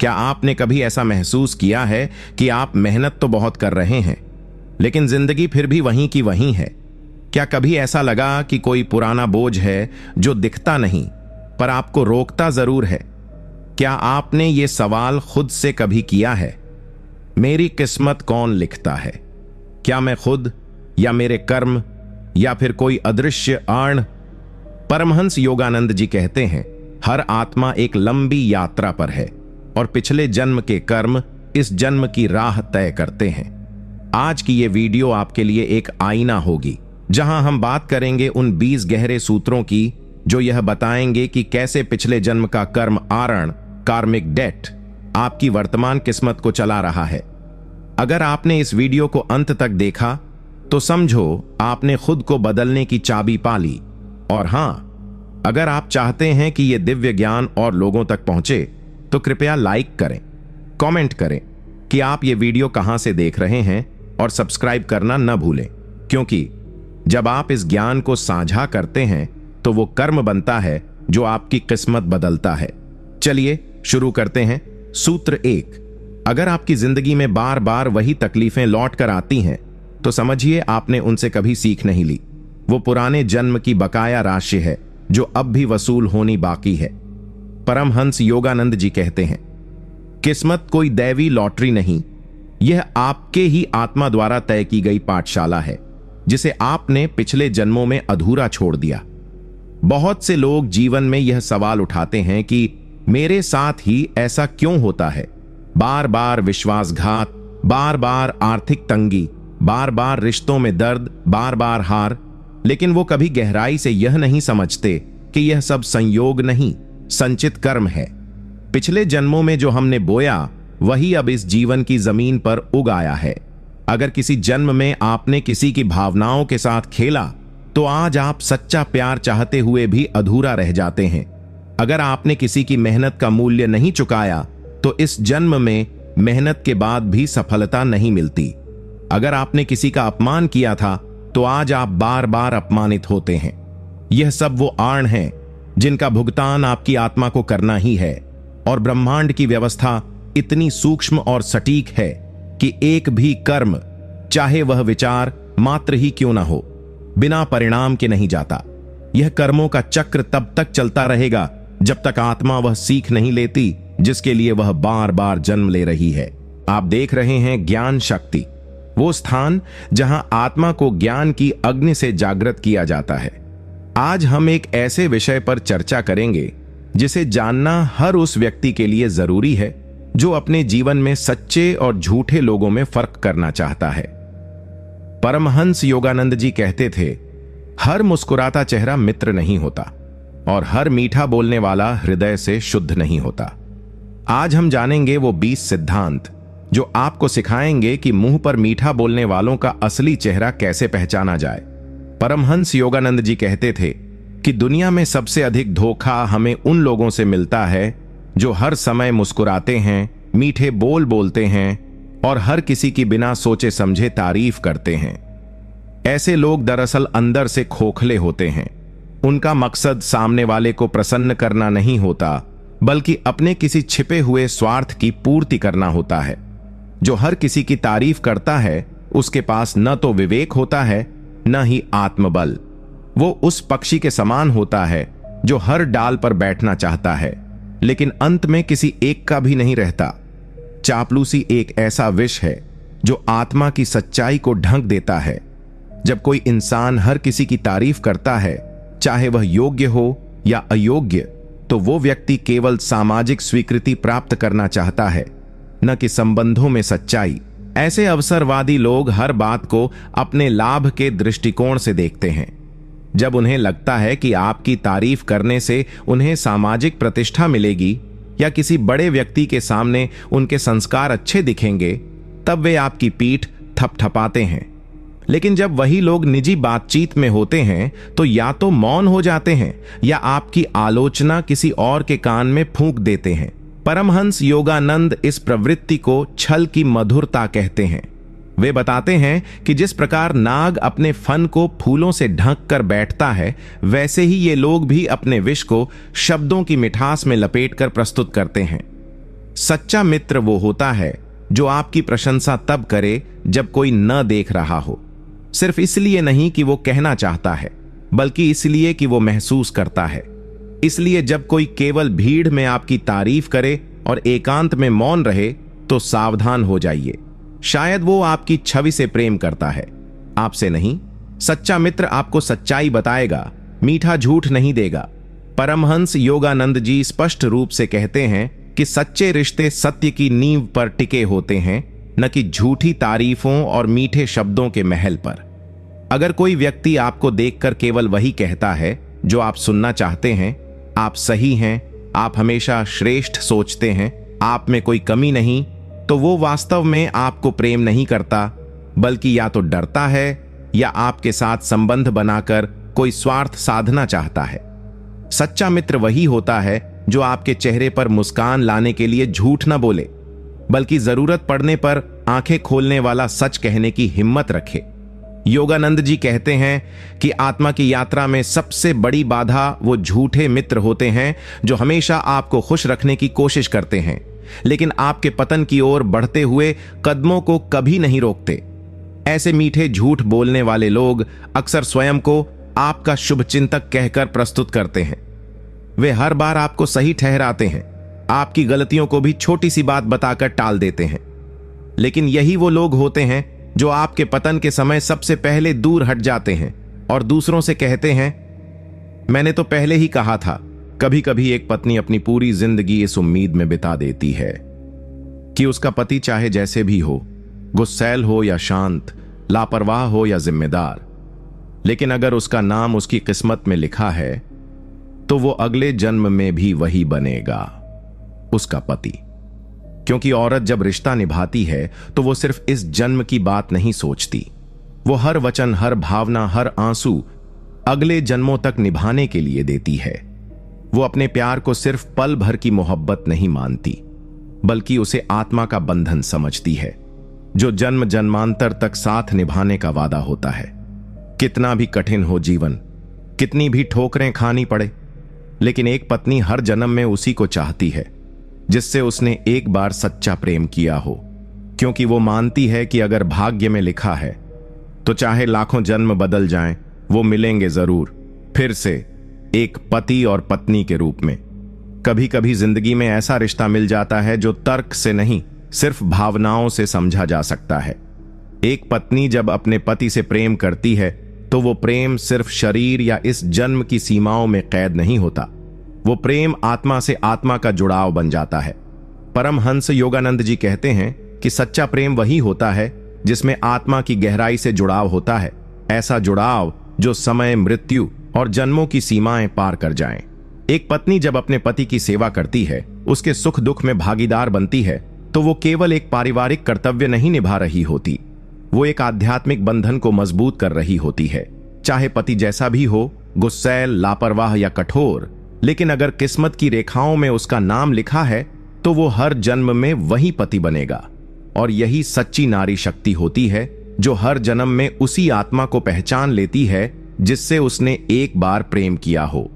क्या आपने कभी ऐसा महसूस किया है कि आप मेहनत तो बहुत कर रहे हैं, लेकिन जिंदगी फिर भी वहीं की वहीं है? क्या कभी ऐसा लगा कि कोई पुराना बोझ है जो दिखता नहीं पर आपको रोकता जरूर है? क्या आपने ये सवाल खुद से कभी किया है? मेरी किस्मत कौन लिखता है? क्या मैं खुद, या मेरे कर्म, या फिर कोई अदृश्य आण? परमहंस योगानंद जी कहते हैं, हर आत्मा एक लंबी यात्रा पर है और पिछले जन्म के कर्म इस जन्म की राह तय करते हैं। आज की ये वीडियो आपके लिए एक आईना होगी, जहां हम बात करेंगे उन 20 गहरे सूत्रों की जो यह बताएंगे कि कैसे पिछले जन्म का कर्म आरण, कार्मिक डेट, आपकी वर्तमान किस्मत को चला रहा है। अगर आपने इस वीडियो को अंत तक देखा तो समझो आपने खुद को बदलने की चाबी पा ली। और हां, अगर आप चाहते हैं कि यह दिव्य ज्ञान और लोगों तक पहुंचे तो कृपया लाइक करें, कमेंट करें कि आप ये वीडियो कहां से देख रहे हैं और सब्सक्राइब करना न भूलें, क्योंकि जब आप इस ज्ञान को साझा करते हैं तो वो कर्म बनता है जो आपकी किस्मत बदलता है। चलिए शुरू करते हैं। सूत्र 1। अगर आपकी जिंदगी में बार बार वही तकलीफें लौट कर आती हैं तो समझिए आपने उनसे कभी सीख नहीं ली। वो पुराने जन्म की बकाया राशि है जो अब भी वसूल होनी बाकी है। परमहंस योगानंद जी कहते हैं, किस्मत कोई दैवी लॉटरी नहीं, यह आपके ही आत्मा द्वारा तय की गई पाठशाला है जिसे आपने पिछले जन्मों में अधूरा छोड़ दिया। बहुत से लोग जीवन में यह सवाल उठाते हैं कि मेरे साथ ही ऐसा क्यों होता है? बार बार विश्वासघात, बार बार आर्थिक तंगी, बार बार रिश्तों में दर्द, बार बार हार। लेकिन वो कभी गहराई से यह नहीं समझते कि यह सब संयोग नहीं, संचित कर्म है। पिछले जन्मों में जो हमने बोया वही अब इस जीवन की जमीन पर उग आया है। अगर किसी जन्म में आपने किसी की भावनाओं के साथ खेला तो आज आप सच्चा प्यार चाहते हुए भी अधूरा रह जाते हैं। अगर आपने किसी की मेहनत का मूल्य नहीं चुकाया तो इस जन्म में मेहनत के बाद भी सफलता नहीं मिलती। अगर आपने किसी का अपमान किया था तो आज आप बार बार अपमानित होते हैं। यह सब वो आण हैं जिनका भुगतान आपकी आत्मा को करना ही है। और ब्रह्मांड की व्यवस्था इतनी सूक्ष्म और सटीक है कि एक भी कर्म, चाहे वह विचार मात्र ही क्यों ना हो, बिना परिणाम के नहीं जाता। यह कर्मों का चक्र तब तक चलता रहेगा जब तक आत्मा वह सीख नहीं लेती जिसके लिए वह बार बार जन्म ले रही है। आप देख रहे हैं ज्ञान शक्ति, वो स्थान जहां आत्मा को ज्ञान की अग्नि से जागृत किया जाता है। आज हम एक ऐसे विषय पर चर्चा करेंगे जिसे जानना हर उस व्यक्ति के लिए जरूरी है जो अपने जीवन में सच्चे और झूठे लोगों में फर्क करना चाहता है। परमहंस योगानंद जी कहते थे, हर मुस्कुराता चेहरा मित्र नहीं होता और हर मीठा बोलने वाला हृदय से शुद्ध नहीं होता। आज हम जानेंगे वो 20 सिद्धांत जो आपको सिखाएंगे कि मुंह पर मीठा बोलने वालों का असली चेहरा कैसे पहचाना जाए। परमहंस योगानंद जी कहते थे कि दुनिया में सबसे अधिक धोखा हमें उन लोगों से मिलता है जो हर समय मुस्कुराते हैं, मीठे बोल बोलते हैं और हर किसी की बिना सोचे समझे तारीफ करते हैं। ऐसे लोग दरअसल अंदर से खोखले होते हैं। उनका मकसद सामने वाले को प्रसन्न करना नहीं होता, बल्कि अपने किसी छिपे हुए स्वार्थ की पूर्ति करना होता है। जो हर किसी की तारीफ करता है उसके पास न तो विवेक होता है न ही आत्मबल। वो उस पक्षी के समान होता है जो हर डाल पर बैठना चाहता है लेकिन अंत में किसी एक का भी नहीं रहता। चापलूसी एक ऐसा विष है जो आत्मा की सच्चाई को ढंक देता है। जब कोई इंसान हर किसी की तारीफ करता है, चाहे वह योग्य हो या अयोग्य, तो वो व्यक्ति केवल सामाजिक स्वीकृति प्राप्त करना चाहता है, न कि संबंधों में सच्चाई। ऐसे अवसरवादी लोग हर बात को अपने लाभ के दृष्टिकोण से देखते हैं। जब उन्हें लगता है कि आपकी तारीफ करने से उन्हें सामाजिक प्रतिष्ठा मिलेगी या किसी बड़े व्यक्ति के सामने उनके संस्कार अच्छे दिखेंगे, तब वे आपकी पीठ थपथपाते हैं। लेकिन जब वही लोग निजी बातचीत में होते हैं तो या तो मौन हो जाते हैं या आपकी आलोचना किसी और के कान में फूंक देते हैं। परमहंस योगानंद इस प्रवृत्ति को छल की मधुरता कहते हैं। वे बताते हैं कि जिस प्रकार नाग अपने फन को फूलों से ढक कर बैठता है, वैसे ही ये लोग भी अपने विष को शब्दों की मिठास में लपेटकर प्रस्तुत करते हैं। सच्चा मित्र वो होता है जो आपकी प्रशंसा तब करे जब कोई न देख रहा हो, सिर्फ इसलिए नहीं कि वो कहना चाहता है, बल्कि इसलिए कि वो महसूस करता है। इसलिए जब कोई केवल भीड़ में आपकी तारीफ करे और एकांत में मौन रहे तो सावधान हो जाइए, शायद वो आपकी छवि से प्रेम करता है, आपसे नहीं। सच्चा मित्र आपको सच्चाई बताएगा, मीठा झूठ नहीं देगा। परमहंस योगानंद जी स्पष्ट रूप से कहते हैं कि सच्चे रिश्ते सत्य की नींव पर टिके होते हैं, न कि झूठी तारीफों और मीठे शब्दों के महल पर। अगर कोई व्यक्ति आपको देखकर केवल वही कहता है जो आप सुनना चाहते हैं, आप सही हैं, आप हमेशा श्रेष्ठ सोचते हैं, आप में कोई कमी नहीं, तो वो वास्तव में आपको प्रेम नहीं करता, बल्कि या तो डरता है या आपके साथ संबंध बनाकर कोई स्वार्थ साधना चाहता है। सच्चा मित्र वही होता है जो आपके चेहरे पर मुस्कान लाने के लिए झूठ न बोले, बल्कि जरूरत पड़ने पर आंखें खोलने वाला सच कहने की हिम्मत रखे। योगानंद जी कहते हैं कि आत्मा की यात्रा में सबसे बड़ी बाधा वो झूठे मित्र होते हैं जो हमेशा आपको खुश रखने की कोशिश करते हैं, लेकिन आपके पतन की ओर बढ़ते हुए कदमों को कभी नहीं रोकते। ऐसे मीठे झूठ बोलने वाले लोग अक्सर स्वयं को आपका शुभचिंतक कहकर प्रस्तुत करते हैं। वे हर बार आपको सही ठहराते हैं, आपकी गलतियों को भी छोटी सी बात बताकर टाल देते हैं। लेकिन यही वो लोग होते हैं जो आपके पतन के समय सबसे पहले दूर हट जाते हैं और दूसरों से कहते हैं, मैंने तो पहले ही कहा था। कभी कभी एक पत्नी अपनी पूरी जिंदगी इस उम्मीद में बिता देती है कि उसका पति चाहे जैसे भी हो, गुस्सैल हो या शांत, लापरवाह हो या जिम्मेदार, लेकिन अगर उसका नाम उसकी किस्मत में लिखा है तो वो अगले जन्म में भी वही बनेगा, उसका पति। क्योंकि औरत जब रिश्ता निभाती है तो वो सिर्फ इस जन्म की बात नहीं सोचती, वो हर वचन, हर भावना, हर आंसू अगले जन्मों तक निभाने के लिए देती है। वो अपने प्यार को सिर्फ पल भर की मोहब्बत नहीं मानती, बल्कि उसे आत्मा का बंधन समझती है जो जन्म जन्मांतर तक साथ निभाने का वादा होता है। कितना भी कठिन हो जीवन, कितनी भी ठोकरें खानी पड़े, लेकिन एक पत्नी हर जन्म में उसी को चाहती है जिससे उसने एक बार सच्चा प्रेम किया हो, क्योंकि वो मानती है कि अगर भाग्य में लिखा है तो चाहे लाखों जन्म बदल जाएं, वो मिलेंगे जरूर फिर से एक पति और पत्नी के रूप में। कभी कभी जिंदगी में ऐसा रिश्ता मिल जाता है जो तर्क से नहीं, सिर्फ भावनाओं से समझा जा सकता है। एक पत्नी जब अपने पति से प्रेम करती है तो वो प्रेम सिर्फ शरीर या इस जन्म की सीमाओं में कैद नहीं होता, वो प्रेम आत्मा से आत्मा का जुड़ाव बन जाता है। परमहंस योगानंद जी कहते हैं कि सच्चा प्रेम वही होता है जिसमें आत्मा की गहराई से जुड़ाव होता है, ऐसा जुड़ाव जो समय, मृत्यु और जन्मों की सीमाएं पार कर जाएं। एक पत्नी जब अपने पति की सेवा करती है, उसके सुख दुख में भागीदार बनती है, तो वो केवल एक पारिवारिक कर्तव्य नहीं निभा रही होती, वो एक आध्यात्मिक बंधन को मजबूत कर रही होती है। चाहे पति जैसा भी हो, गुस्सैल, लापरवाह या कठोर, लेकिन अगर किस्मत की रेखाओं में उसका नाम लिखा है तो वो हर जन्म में वही पति बनेगा। और यही सच्ची नारी शक्ति होती है जो हर जन्म में उसी आत्मा को पहचान लेती है जिससे उसने एक बार प्रेम किया हो।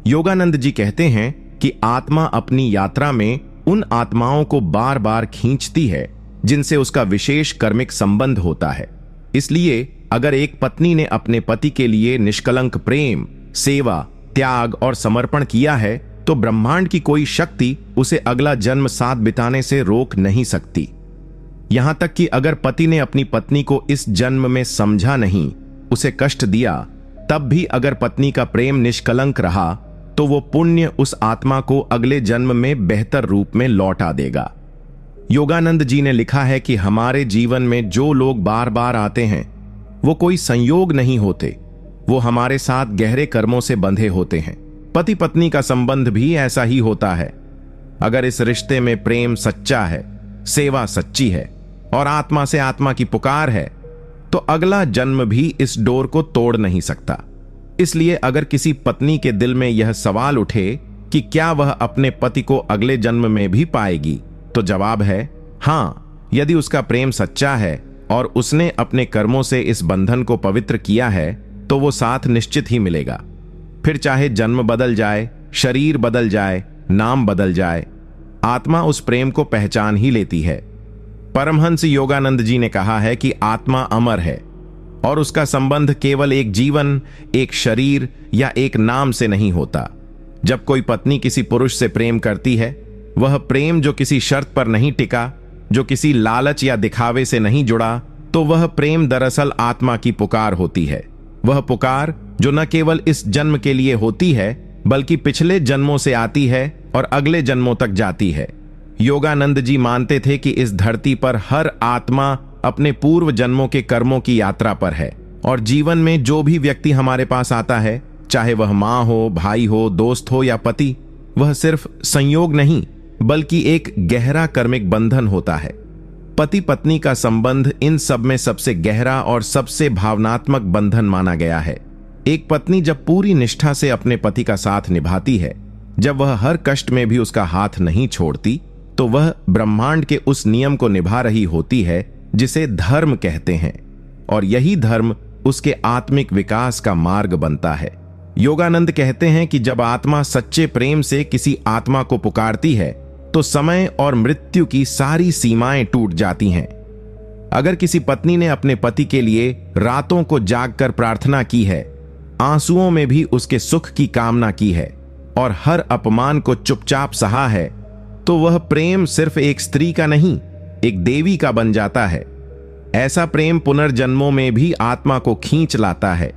योगानंद जी कहते हैं कि आत्मा अपनी यात्रा में उन आत्माओं को बार बार खींचती है जिनसे उसका विशेष कर्मिक संबंध होता है। इसलिए अगर एक पत्नी ने अपने पति के लिए निष्कलंक प्रेम, सेवा, त्याग और समर्पण किया है तो ब्रह्मांड की कोई शक्ति उसे अगला जन्म साथ बिताने से रोक नहीं सकती। यहां तक कि अगर पति ने अपनी पत्नी को इस जन्म में समझा नहीं, उसे कष्ट दिया, तब भी अगर पत्नी का प्रेम निष्कलंक रहा तो वो पुण्य उस आत्मा को अगले जन्म में बेहतर रूप में लौटा देगा। योगानंद जी ने लिखा है कि हमारे जीवन में जो लोग बार बार आते हैं वो कोई संयोग नहीं होते, वो हमारे साथ गहरे कर्मों से बंधे होते हैं। पति पत्नी का संबंध भी ऐसा ही होता है। अगर इस रिश्ते में प्रेम सच्चा है, सेवा सच्ची है और आत्मा से आत्मा की पुकार है, तो अगला जन्म भी इस डोर को तोड़ नहीं सकता। इसलिए अगर किसी पत्नी के दिल में यह सवाल उठे कि क्या वह अपने पति को अगले जन्म में भी पाएगी, तो जवाब है हां। यदि उसका प्रेम सच्चा है और उसने अपने कर्मों से इस बंधन को पवित्र किया है तो वो साथ निश्चित ही मिलेगा। फिर चाहे जन्म बदल जाए, शरीर बदल जाए, नाम बदल जाए, आत्मा उस प्रेम को पहचान ही लेती है। परमहंस योगानंद जी ने कहा है कि आत्मा अमर है और उसका संबंध केवल एक जीवन, एक शरीर या एक नाम से नहीं होता। जब कोई पत्नी किसी पुरुष से प्रेम करती है, वह प्रेम जो किसी शर्त पर नहीं टिका, जो किसी लालच या दिखावे से नहीं जुड़ा, तो वह प्रेम दरअसल आत्मा की पुकार होती है। वह पुकार जो न केवल इस जन्म के लिए होती है, बल्कि पिछले जन्मों से आती है और अगले जन्मों तक जाती है। योगानंद जी मानते थे कि इस धरती पर हर आत्मा अपने पूर्व जन्मों के कर्मों की यात्रा पर है और जीवन में जो भी व्यक्ति हमारे पास आता है, चाहे वह माँ हो, भाई हो, दोस्त हो या पति, वह सिर्फ संयोग नहीं बल्कि एक गहरा कर्मिक बंधन होता है। पति पत्नी का संबंध इन सब में सबसे गहरा और सबसे भावनात्मक बंधन माना गया है। एक पत्नी जब पूरी निष्ठा से अपने पति का साथ निभाती है, जब वह हर कष्ट में भी उसका हाथ नहीं छोड़ती, तो वह ब्रह्मांड के उस नियम को निभा रही होती है जिसे धर्म कहते हैं, और यही धर्म उसके आत्मिक विकास का मार्ग बनता है। योगानंद कहते हैं कि जब आत्मा सच्चे प्रेम से किसी आत्मा को पुकारती है, तो समय और मृत्यु की सारी सीमाएं टूट जाती हैं। अगर किसी पत्नी ने अपने पति के लिए रातों को जागकर प्रार्थना की है, आंसुओं में भी उसके सुख की कामना की है और हर अपमान को चुपचाप सहा है, तो वह प्रेम सिर्फ एक स्त्री का नहीं, एक देवी का बन जाता है। ऐसा प्रेम पुनर्जन्मों में भी आत्मा को खींच लाता है।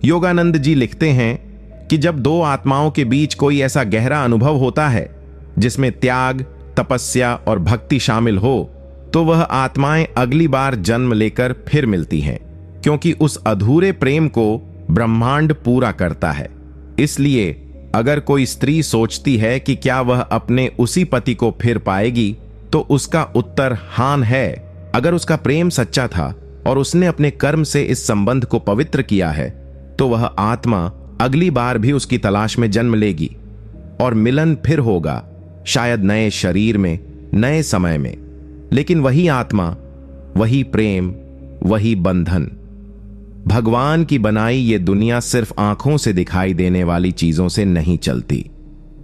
योगानंद जी लिखते हैं कि जब दो आत्माओं के बीच कोई ऐसा गहरा अनुभव होता है जिसमें त्याग, तपस्या और भक्ति शामिल हो, तो वह आत्माएं अगली बार जन्म लेकर फिर मिलती हैं, क्योंकि उस अधूरे प्रेम को ब्रह्मांड पूरा करता है। इसलिए अगर कोई स्त्री सोचती है कि क्या वह अपने उसी पति को फिर पाएगी, तो उसका उत्तर हां है। अगर उसका प्रेम सच्चा था और उसने अपने कर्म से इस संबंध को पवित्र किया है, तो वह आत्मा अगली बार भी उसकी तलाश में जन्म लेगी और मिलन फिर होगा, शायद नए शरीर में, नए समय में, लेकिन वही आत्मा, वही प्रेम, वही बंधन। भगवान की बनाई ये दुनिया सिर्फ आंखों से दिखाई देने वाली चीजों से नहीं चलती,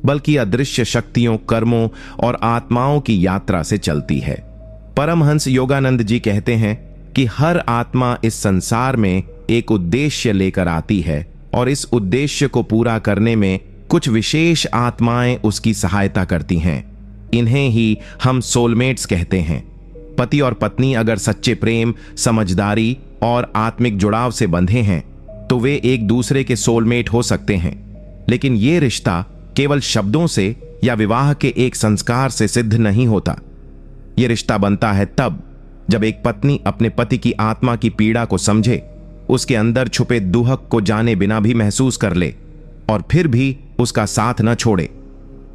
बल्कि अदृश्य शक्तियों, कर्मों और आत्माओं की यात्रा से चलती है। परमहंस योगानंद जी कहते हैं कि हर आत्मा इस संसार में एक उद्देश्य लेकर आती है और इस उद्देश्य को पूरा करने में कुछ विशेष आत्माएं उसकी सहायता करती हैं। इन्हें ही हम सोलमेट्स कहते हैं। पति और पत्नी अगर सच्चे प्रेम, समझदारी और आत्मिक जुड़ाव से बंधे हैं, तो वे एक दूसरे के सोलमेट हो सकते हैं। लेकिन ये रिश्ता केवल शब्दों से या विवाह के एक संस्कार से सिद्ध नहीं होता। यह रिश्ता बनता है तब जब एक पत्नी अपने पति की आत्मा की पीड़ा को समझे, उसके अंदर छुपे दुहक को जाने बिना भी महसूस कर ले और फिर भी उसका साथ न छोड़े।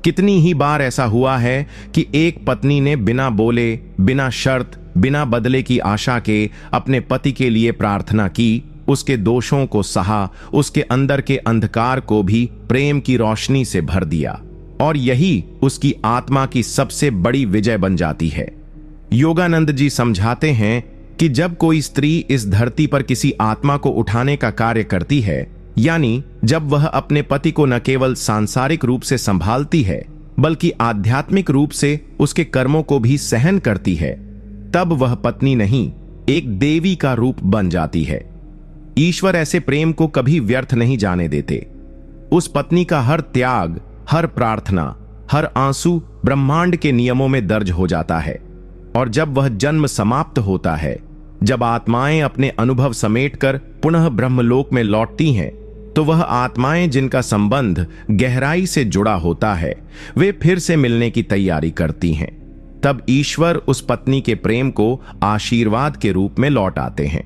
कितनी ही बार ऐसा हुआ है कि एक पत्नी ने बिना बोले, बिना शर्त, बिना बदले की आशा के अपने पति के लिए प्रार्थना की, उसके दोषों को सहा, उसके अंदर के अंधकार को भी प्रेम की रोशनी से भर दिया, और यही उसकी आत्मा की सबसे बड़ी विजय बन जाती है। योगानंद जी समझाते हैं कि जब कोई स्त्री इस धरती पर किसी आत्मा को उठाने का कार्य करती है, यानी जब वह अपने पति को न केवल सांसारिक रूप से संभालती है, बल्कि आध्यात्मिक रूप से उसके कर्मों को भी सहन करती है, तब वह पत्नी नहीं, एक देवी का रूप बन जाती है। ईश्वर ऐसे प्रेम को कभी व्यर्थ नहीं जाने देते। उस पत्नी का हर त्याग, हर प्रार्थना, हर आंसू ब्रह्मांड के नियमों में दर्ज हो जाता है। और जब वह जन्म समाप्त होता है, जब आत्माएं अपने अनुभव समेटकर पुनः ब्रह्मलोक में लौटती हैं, तो वह आत्माएं जिनका संबंध गहराई से जुड़ा होता है, वे फिर से मिलने की तैयारी करती हैं। तब ईश्वर उस पत्नी के प्रेम को आशीर्वाद के रूप में लौट आते हैं।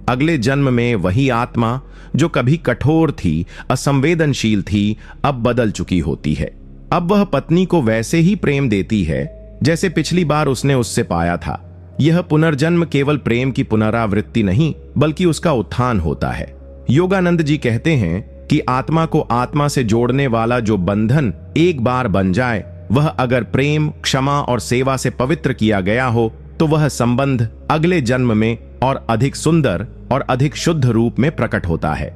अगले जन्म में वही आत्मा जो कभी कठोर थी, असंवेदनशील थी, अब बदल चुकी होती है। अब वह पत्नी को वैसे ही प्रेम देती है जैसे पिछली बार उसने उससे पाया था। यह पुनर्जन्म केवल प्रेम की पुनरावृत्ति नहीं, बल्कि उसका उत्थान होता है। योगानंद जी कहते हैं कि आत्मा को आत्मा से जोड़ने वाला जो बंधन एक बार बन जाए, वह अगर प्रेम, क्षमा और सेवा से पवित्र किया गया हो, तो वह संबंध अगले जन्म में और अधिक सुंदर और अधिक शुद्ध रूप में प्रकट होता है।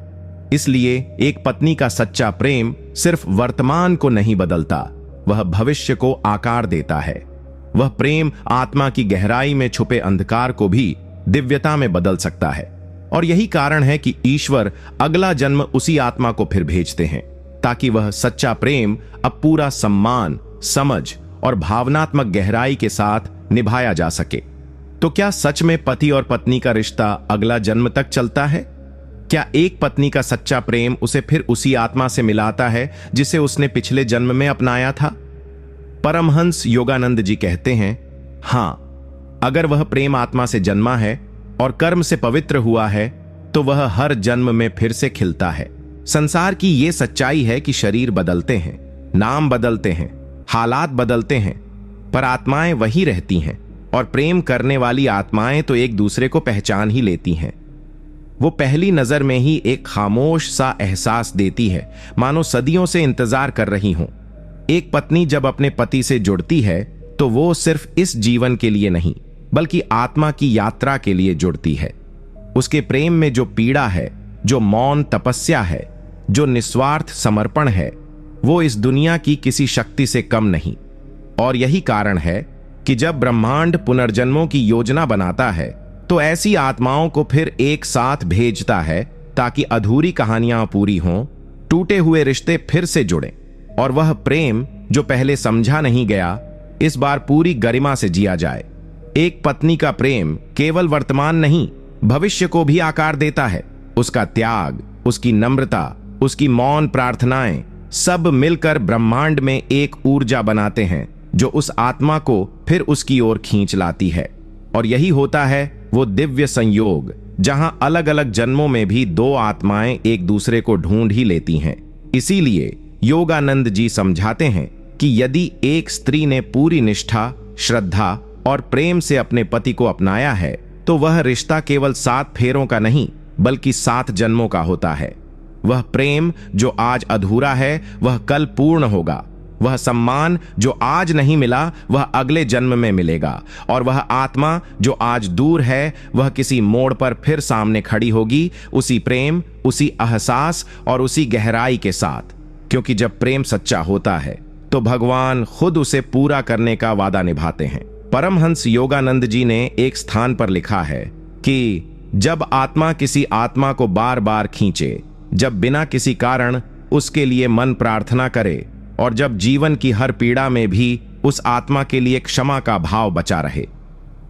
इसलिए एक पत्नी का सच्चा प्रेम सिर्फ वर्तमान को नहीं बदलता, वह भविष्य को आकार देता है। वह प्रेम आत्मा की गहराई में छुपे अंधकार को भी दिव्यता में बदल सकता है। और यही कारण है कि ईश्वर अगला जन्म उसी आत्मा को फिर भेजते हैं, ताकि वह सच्चा प्रेम अब पूरा सम्मान, समझ और भावनात्मक गहराई के साथ निभाया जा सके। तो क्या सच में पति और पत्नी का रिश्ता अगला जन्म तक चलता है? क्या एक पत्नी का सच्चा प्रेम उसे फिर उसी आत्मा से मिलाता है जिसे उसने पिछले जन्म में अपनाया था? परमहंस योगानंद जी कहते हैं, हां, अगर वह प्रेम आत्मा से जन्मा है और कर्म से पवित्र हुआ है तो वह हर जन्म में फिर से खिलता है। संसार की यह सच्चाई है कि शरीर बदलते हैं, नाम बदलते हैं, हालात बदलते हैं, पर आत्माएं वही रहती हैं। और प्रेम करने वाली आत्माएं तो एक दूसरे को पहचान ही लेती हैं। वो पहली नजर में ही एक खामोश सा एहसास देती है, मानो सदियों से इंतजार कर रही हूं। एक पत्नी जब अपने पति से जुड़ती है तो वो सिर्फ इस जीवन के लिए नहीं, बल्कि आत्मा की यात्रा के लिए जुड़ती है। उसके प्रेम में जो पीड़ा है, जो मौन तपस्या है, जो निस्वार्थ समर्पण है, वो इस दुनिया की किसी शक्ति से कम नहीं। और यही कारण है कि जब ब्रह्मांड पुनर्जन्मों की योजना बनाता है तो ऐसी आत्माओं को फिर एक साथ भेजता है, ताकि अधूरी कहानियां पूरी हों, टूटे हुए रिश्ते फिर से जुड़ें और वह प्रेम जो पहले समझा नहीं गया, इस बार पूरी गरिमा से जिया जाए। एक पत्नी का प्रेम केवल वर्तमान नहीं, भविष्य को भी आकार देता है। उसका त्याग, उसकी नम्रता, उसकी मौन प्रार्थनाएं सब मिलकर ब्रह्मांड में एक ऊर्जा बनाते हैं जो उस आत्मा को फिर उसकी ओर खींच लाती है। और यही होता है वो दिव्य संयोग, जहां अलग अलग जन्मों में भी दो आत्माएं एक दूसरे को ढूंढ ही लेती हैं। इसीलिए योगानंद जी समझाते हैं कि यदि एक स्त्री ने पूरी निष्ठा, श्रद्धा और प्रेम से अपने पति को अपनाया है तो वह रिश्ता केवल 7 फेरों का नहीं, बल्कि 7 जन्मों का होता है। वह प्रेम जो आज अधूरा है वह कल पूर्ण होगा। वह सम्मान जो आज नहीं मिला वह अगले जन्म में मिलेगा। और वह आत्मा जो आज दूर है वह किसी मोड़ पर फिर सामने खड़ी होगी, उसी प्रेम, उसी एहसास और उसी गहराई के साथ। क्योंकि जब प्रेम सच्चा होता है तो भगवान खुद उसे पूरा करने का वादा निभाते हैं। परमहंस योगानंद जी ने एक स्थान पर लिखा है कि जब आत्मा किसी आत्मा को बार बार खींचे, जब बिना किसी कारण उसके लिए मन प्रार्थना करे और जब जीवन की हर पीड़ा में भी उस आत्मा के लिए क्षमा का भाव बचा रहे,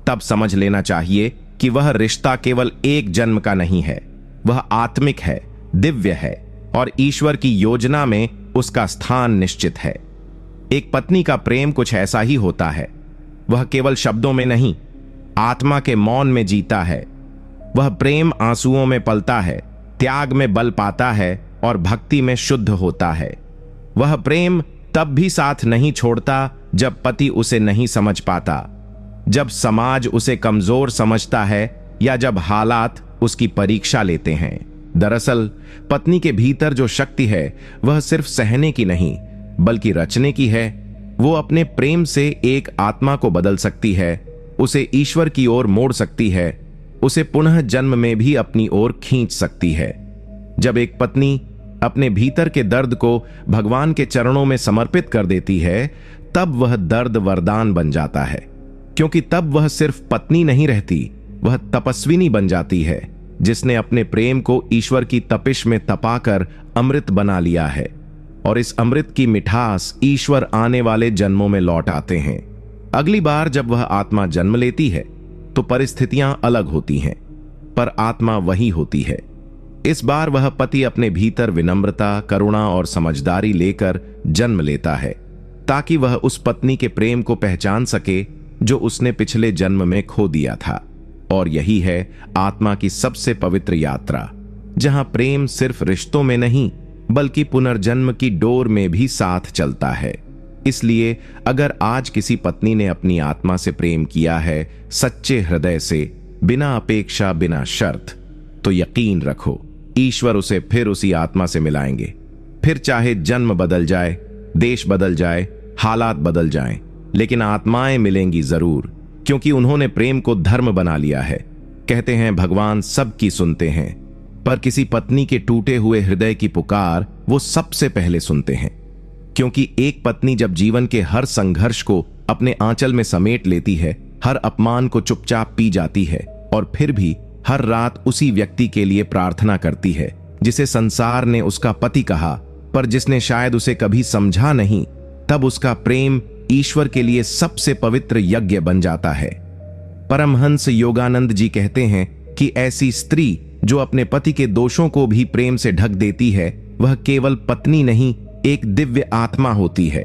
तब समझ लेना चाहिए कि वह रिश्ता केवल एक जन्म का नहीं है, वह आत्मिक है, दिव्य है और ईश्वर की योजना में उसका स्थान निश्चित है। एक पत्नी का प्रेम कुछ ऐसा ही होता है। वह केवल शब्दों में नहीं, आत्मा के मौन में जीता है। वह प्रेम आंसुओं में पलता है, त्याग में बल पाता है और भक्ति में शुद्ध होता है। वह प्रेम तब भी साथ नहीं छोड़ता जब पति उसे नहीं समझ पाता, जब समाज उसे कमजोर समझता है या जब हालात उसकी परीक्षा लेते हैं। दरअसल पत्नी के भीतर जो शक्ति है वह सिर्फ सहने की नहीं, बल्कि रचने की है। वो अपने प्रेम से एक आत्मा को बदल सकती है, उसे ईश्वर की ओर मोड़ सकती है, उसे पुनः जन्म में भी अपनी ओर खींच सकती है। जब एक पत्नी अपने भीतर के दर्द को भगवान के चरणों में समर्पित कर देती है, तब वह दर्द वरदान बन जाता है। क्योंकि तब वह सिर्फ पत्नी नहीं रहती, वह तपस्विनी बन जाती है, जिसने अपने प्रेम को ईश्वर की तपिश में तपाकर अमृत बना लिया है। और इस अमृत की मिठास ईश्वर आने वाले जन्मों में लौट आते हैं। अगली बार जब वह आत्मा जन्म लेती है तो परिस्थितियां अलग होती हैं, पर आत्मा वही होती है। इस बार वह पति अपने भीतर विनम्रता, करुणा और समझदारी लेकर जन्म लेता है, ताकि वह उस पत्नी के प्रेम को पहचान सके जो उसने पिछले जन्म में खो दिया था। और यही है आत्मा की सबसे पवित्र यात्रा, जहां प्रेम सिर्फ रिश्तों में नहीं, बल्कि पुनर्जन्म की डोर में भी साथ चलता है। इसलिए अगर आज किसी पत्नी ने अपनी आत्मा से प्रेम किया है, सच्चे हृदय से, बिना अपेक्षा, बिना शर्त, तो यकीन रखो ईश्वर उसे फिर उसी आत्मा से मिलाएंगे। फिर चाहे जन्म बदल जाए, देश बदल जाए, हालात बदल जाएं, लेकिन आत्माएं मिलेंगी जरूर, क्योंकि उन्होंने प्रेम को धर्म बना लिया है। कहते हैं भगवान सबकी सुनते हैं, पर किसी पत्नी के टूटे हुए हृदय की पुकार वो सबसे पहले सुनते हैं। क्योंकि एक पत्नी जब जीवन के हर संघर्ष को अपने आंचल में समेट लेती है, हर अपमान को चुपचाप पी जाती है और फिर भी हर रात उसी व्यक्ति के लिए प्रार्थना करती है जिसे संसार ने उसका पति कहा, पर जिसने शायद उसे कभी समझा नहीं, तब उसका प्रेम ईश्वर के लिए सबसे पवित्र यज्ञ बन जाता है। परमहंस योगानंद जी कहते हैं कि ऐसी स्त्री जो अपने पति के दोषों को भी प्रेम से ढक देती है, वह केवल पत्नी नहीं, एक दिव्य आत्मा होती है।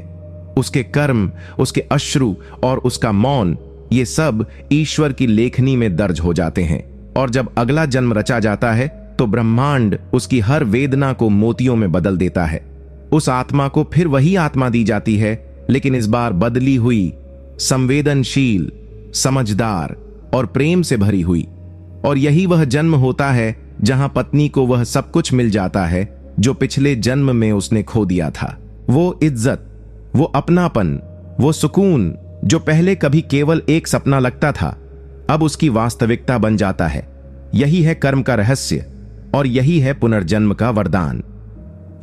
उसके कर्म, उसके अश्रु और उसका मौन, ये सब ईश्वर की लेखनी में दर्ज हो जाते हैं। और जब अगला जन्म रचा जाता है तो ब्रह्मांड उसकी हर वेदना को मोतियों में बदल देता है। उस आत्मा को फिर वही आत्मा दी जाती है, लेकिन इस बार बदली हुई, संवेदनशील, समझदार और प्रेम से भरी हुई। और यही वह जन्म होता है जहां पत्नी को वह सब कुछ मिल जाता है जो पिछले जन्म में उसने खो दिया था। वो इज्जत, वो अपनापन, वो सुकून जो पहले कभी केवल एक सपना लगता था, अब उसकी वास्तविकता बन जाता है। यही है कर्म का रहस्य और यही है पुनर्जन्म का वरदान।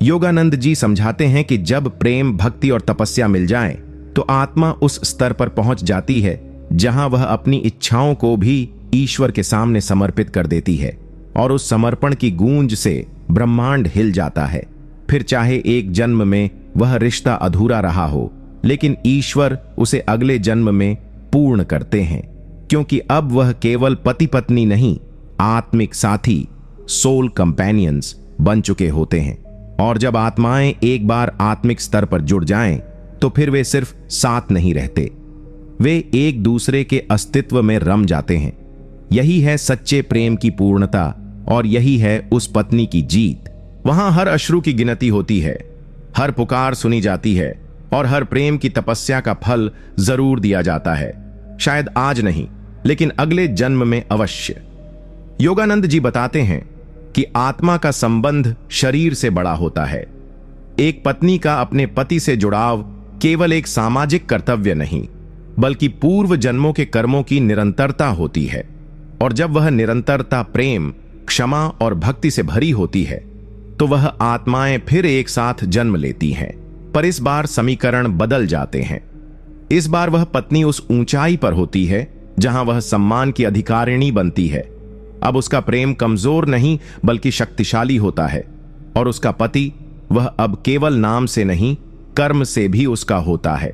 योगानंद जी समझाते हैं कि जब प्रेम, भक्ति और तपस्या मिल जाएं, तो आत्मा उस स्तर पर पहुंच जाती है जहां वह अपनी इच्छाओं को भी ईश्वर के सामने समर्पित कर देती है, और उस समर्पण की गूंज से ब्रह्मांड हिल जाता है। फिर चाहे एक जन्म में वह रिश्ता अधूरा रहा हो, लेकिन ईश्वर उसे अगले जन्म में पूर्ण करते हैं, क्योंकि अब वह केवल पति पत्नी नहीं, आत्मिक साथी, सोल कंपेनियंस बन चुके होते हैं। और जब आत्माएं एक बार आत्मिक स्तर पर जुड़ जाएं, तो फिर वे सिर्फ साथ नहीं रहते, वे एक दूसरे के अस्तित्व में रम जाते हैं। यही है सच्चे प्रेम की पूर्णता और यही है उस पत्नी की जीत। वहां हर अश्रु की गिनती होती है, हर पुकार सुनी जाती है और हर प्रेम की तपस्या का फल जरूर दिया जाता है। शायद आज नहीं, लेकिन अगले जन्म में अवश्य। योगानंद जी बताते हैं कि आत्मा का संबंध शरीर से बड़ा होता है। एक पत्नी का अपने पति से जुड़ाव केवल एक सामाजिक कर्तव्य नहीं, बल्कि पूर्व जन्मों के कर्मों की निरंतरता होती है। और जब वह निरंतरता प्रेम, क्षमा और भक्ति से भरी होती है, तो वह आत्माएं फिर एक साथ जन्म लेती हैं। पर इस बार समीकरण बदल जाते हैं। इस बार वह पत्नी उस ऊंचाई पर होती है जहां वह सम्मान की अधिकारिणी बनती है। अब उसका प्रेम कमजोर नहीं बल्कि शक्तिशाली होता है, और उसका पति, वह अब केवल नाम से नहीं, कर्म से भी उसका होता है।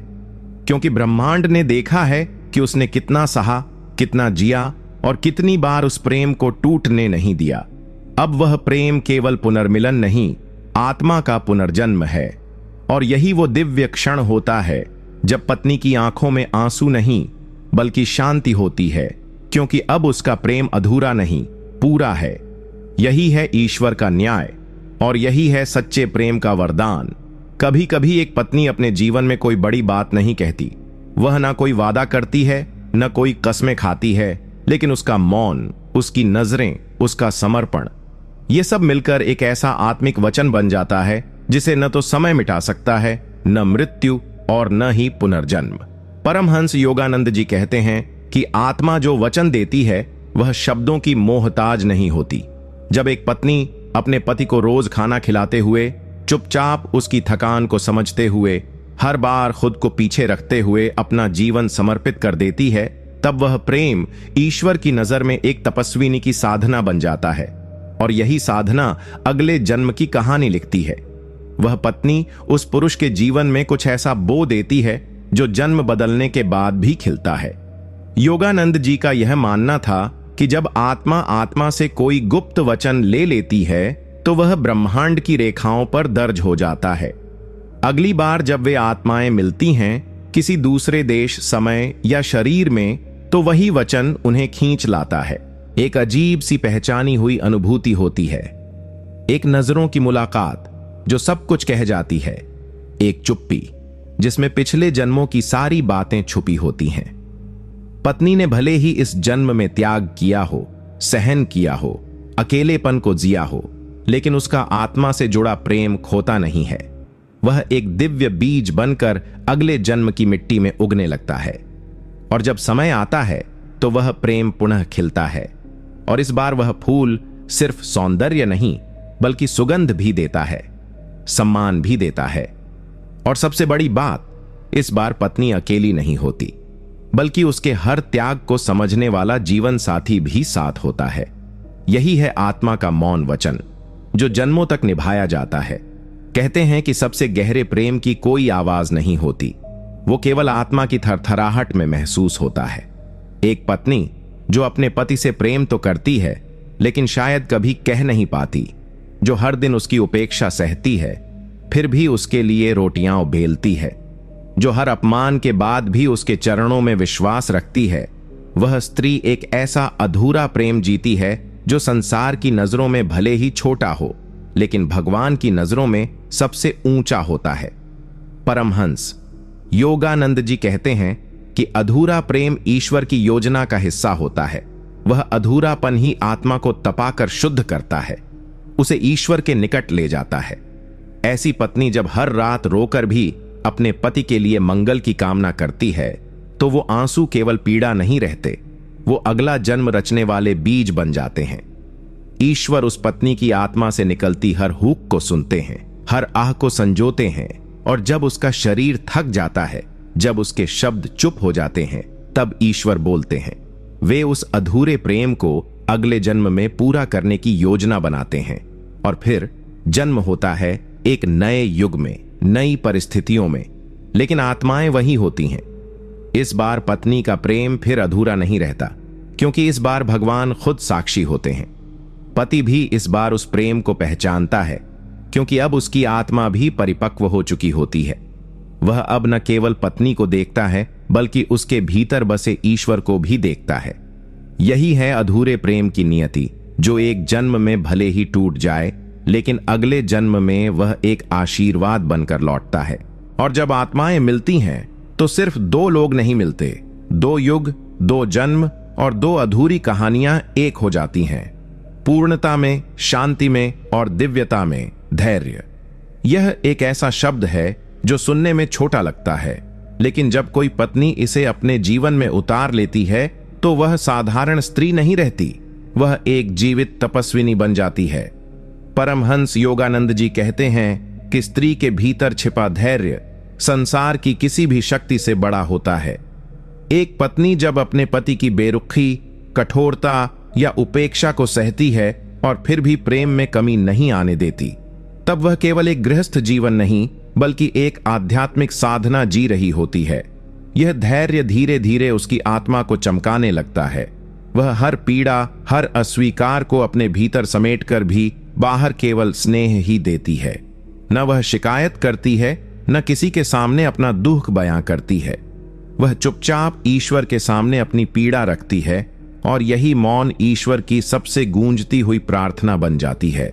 क्योंकि ब्रह्मांड ने देखा है कि उसने कितना सहा, कितना जिया और कितनी बार उस प्रेम को टूटने नहीं दिया। अब वह प्रेम केवल पुनर्मिलन नहीं, आत्मा का पुनर्जन्म है। और यही वो दिव्य क्षण होता है जब पत्नी की आंखों में आंसू नहीं बल्कि शांति होती है, क्योंकि अब उसका प्रेम अधूरा नहीं, पूरा है। यही है ईश्वर का न्याय और यही है सच्चे प्रेम का वरदान। कभी कभी एक पत्नी अपने जीवन में कोई बड़ी बात नहीं कहती, वह ना कोई वादा करती है, न कोई कस्में खाती है, लेकिन उसका मौन, उसकी नजरें, उसका समर्पण, ये सब मिलकर एक ऐसा आत्मिक वचन बन जाता है जिसे न तो समय मिटा सकता है, न मृत्यु और न ही पुनर्जन्म। परमहंस योगानंद जी कहते हैं कि आत्मा जो वचन देती है वह शब्दों की मोहताज नहीं होती। जब एक पत्नी अपने पति को रोज खाना खिलाते हुए, चुपचाप उसकी थकान को समझते हुए, हर बार खुद को पीछे रखते हुए अपना जीवन समर्पित कर देती है, तब वह प्रेम ईश्वर की नजर में एक तपस्विनी की साधना बन जाता है। और यही साधना अगले जन्म की कहानी लिखती है। वह पत्नी उस पुरुष के जीवन में कुछ ऐसा बो देती है जो जन्म बदलने के बाद भी खिलता है। योगानंद जी का यह मानना था कि जब आत्मा आत्मा से कोई गुप्त वचन ले लेती है तो वह ब्रह्मांड की रेखाओं पर दर्ज हो जाता है। अगली बार जब वे आत्माएं मिलती हैं किसी दूसरे देश, समय या शरीर में, तो वही वचन उन्हें खींच लाता है। एक अजीब सी पहचानी हुई अनुभूति होती है, एक नजरों की मुलाकात जो सब कुछ कह जाती है, एक चुप्पी जिसमें पिछले जन्मों की सारी बातें छुपी होती हैं। पत्नी ने भले ही इस जन्म में त्याग किया हो, सहन किया हो, अकेलेपन को जिया हो, लेकिन उसका आत्मा से जुड़ा प्रेम खोता नहीं है। वह एक दिव्य बीज बनकर अगले जन्म की मिट्टी में उगने लगता है। और जब समय आता है तो वह प्रेम पुनः खिलता है, और इस बार वह फूल सिर्फ सौंदर्य नहीं बल्कि सुगंध भी देता है, सम्मान भी देता है। और सबसे बड़ी बात, इस बार पत्नी अकेली नहीं होती, बल्कि उसके हर त्याग को समझने वाला जीवन साथी भी साथ होता है। यही है आत्मा का मौन वचन, जो जन्मों तक निभाया जाता है। कहते हैं कि सबसे गहरे प्रेम की कोई आवाज नहीं होती, वो केवल आत्मा की थरथराहट में महसूस होता है। एक पत्नी जो अपने पति से प्रेम तो करती है, लेकिन शायद कभी कह नहीं पाती, जो हर दिन उसकी उपेक्षा सहती है, फिर भी उसके लिए रोटियां बेलती है, जो हर अपमान के बाद भी उसके चरणों में विश्वास रखती है, वह स्त्री एक ऐसा अधूरा प्रेम जीती है जो संसार की नजरों में भले ही छोटा हो, लेकिन भगवान की नजरों में सबसे ऊंचा होता है। परमहंस योगानंद जी कहते हैं कि अधूरा प्रेम ईश्वर की योजना का हिस्सा होता है। वह अधूरापन ही आत्मा को तपाकर शुद्ध करता है, उसे ईश्वर के निकट ले जाता है। ऐसी पत्नी जब हर रात रोकर भी अपने पति के लिए मंगल की कामना करती है, तो वो आंसू केवल पीड़ा नहीं रहते, वो अगला जन्म रचने वाले बीज बन जाते हैं। ईश्वर उस पत्नी की आत्मा से निकलती हर हुक को सुनते हैं, हर आह को संजोते हैं, और जब उसका शरीर थक जाता है, जब उसके शब्द चुप हो जाते हैं, तब ईश्वर बोलते हैं। वे उस अधूरे प्रेम को अगले जन्म में पूरा करने की योजना बनाते हैं, और फिर जन्म होता है एक नए युग में, नई परिस्थितियों में, लेकिन आत्माएं वही होती हैं। इस बार पत्नी का प्रेम फिर अधूरा नहीं रहता, क्योंकि इस बार भगवान खुद साक्षी होते हैं। पति भी इस बार उस प्रेम को पहचानता है, क्योंकि अब उसकी आत्मा भी परिपक्व हो चुकी होती है। वह अब न केवल पत्नी को देखता है, बल्कि उसके भीतर बसे ईश्वर को भी देखता है। यही है अधूरे प्रेम की नियति, जो एक जन्म में भले ही टूट जाए, लेकिन अगले जन्म में वह एक आशीर्वाद बनकर लौटता है। और जब आत्माएं मिलती हैं, तो सिर्फ दो लोग नहीं मिलते, दो युग, दो जन्म और दो अधूरी कहानियां एक हो जाती हैं। पूर्णता में, शांति में और दिव्यता में धैर्य। यह एक ऐसा शब्द है जो सुनने में छोटा लगता है, लेकिन जब कोई पत्नी इसे अपने जीवन में उतार लेती है, तो वह साधारण स्त्री नहीं रहती, वह एक जीवित तपस्विनी बन जाती है। परमहंस योगानंद जी कहते हैं कि स्त्री के भीतर छिपा धैर्य संसार की किसी भी शक्ति से बड़ा होता है। एक पत्नी जब अपने पति की बेरुखी, कठोरता या उपेक्षा को सहती है और फिर भी प्रेम में कमी नहीं आने देती, तब वह केवल एक गृहस्थ जीवन नहीं, बल्कि एक आध्यात्मिक साधना जी रही होती है। यह धैर्य धीरे धीरे उसकी आत्मा को चमकाने लगता है। वह हर पीड़ा, हर अस्वीकार को अपने भीतर समेटकर भी बाहर केवल स्नेह ही देती है। न वह शिकायत करती है, न किसी के सामने अपना दुख बयां करती है। वह चुपचाप ईश्वर के सामने अपनी पीड़ा रखती है, और यही मौन ईश्वर की सबसे गूंजती हुई प्रार्थना बन जाती है।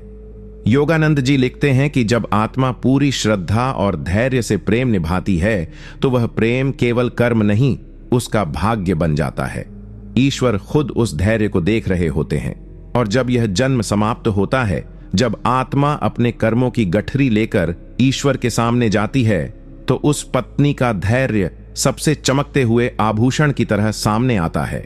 योगानंद जी लिखते हैं कि जब आत्मा पूरी श्रद्धा और धैर्य से प्रेम निभाती है, तो वह प्रेम केवल कर्म नहीं, उसका भाग्य बन जाता है। ईश्वर खुद उस धैर्य को देख रहे होते हैं, और जब यह जन्म समाप्त होता है, जब आत्मा अपने कर्मों की गठरी लेकर ईश्वर के सामने जाती है, तो उस पत्नी का धैर्य सबसे चमकते हुए आभूषण की तरह सामने आता है।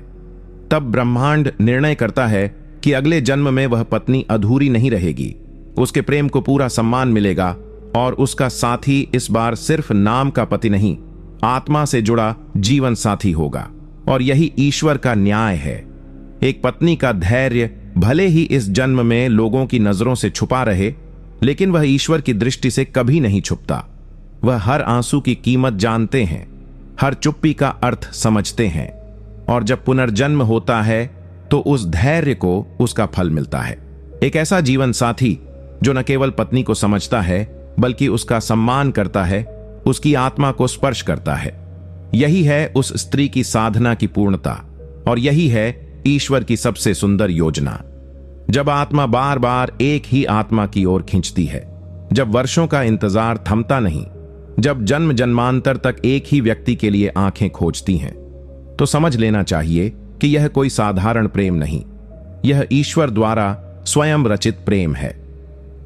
तब ब्रह्मांड निर्णय करता है कि अगले जन्म में वह पत्नी अधूरी नहीं रहेगी, उसके प्रेम को पूरा सम्मान मिलेगा, और उसका साथी इस बार सिर्फ नाम का पति नहीं, आत्मा से जुड़ा जीवन साथी होगा। और यही ईश्वर का न्याय है। एक पत्नी का धैर्य भले ही इस जन्म में लोगों की नजरों से छुपा रहे, लेकिन वह ईश्वर की दृष्टि से कभी नहीं छुपता। वह हर आंसू की कीमत जानते हैं, हर चुप्पी का अर्थ समझते हैं, और जब पुनर्जन्म होता है, तो उस धैर्य को उसका फल मिलता है। एक ऐसा जीवन साथी जो न केवल पत्नी को समझता है, बल्कि उसका सम्मान करता है, उसकी आत्मा को स्पर्श करता है। यही है उस स्त्री की साधना की पूर्णता, और यही है ईश्वर की सबसे सुंदर योजना। जब आत्मा बार बार एक ही आत्मा की ओर खींचती है, जब वर्षों का इंतजार थमता नहीं, जब जन्म जन्मांतर तक एक ही व्यक्ति के लिए आंखें खोजती हैं, तो समझ लेना चाहिए कि यह कोई साधारण प्रेम नहीं, यह ईश्वर द्वारा स्वयं रचित प्रेम है।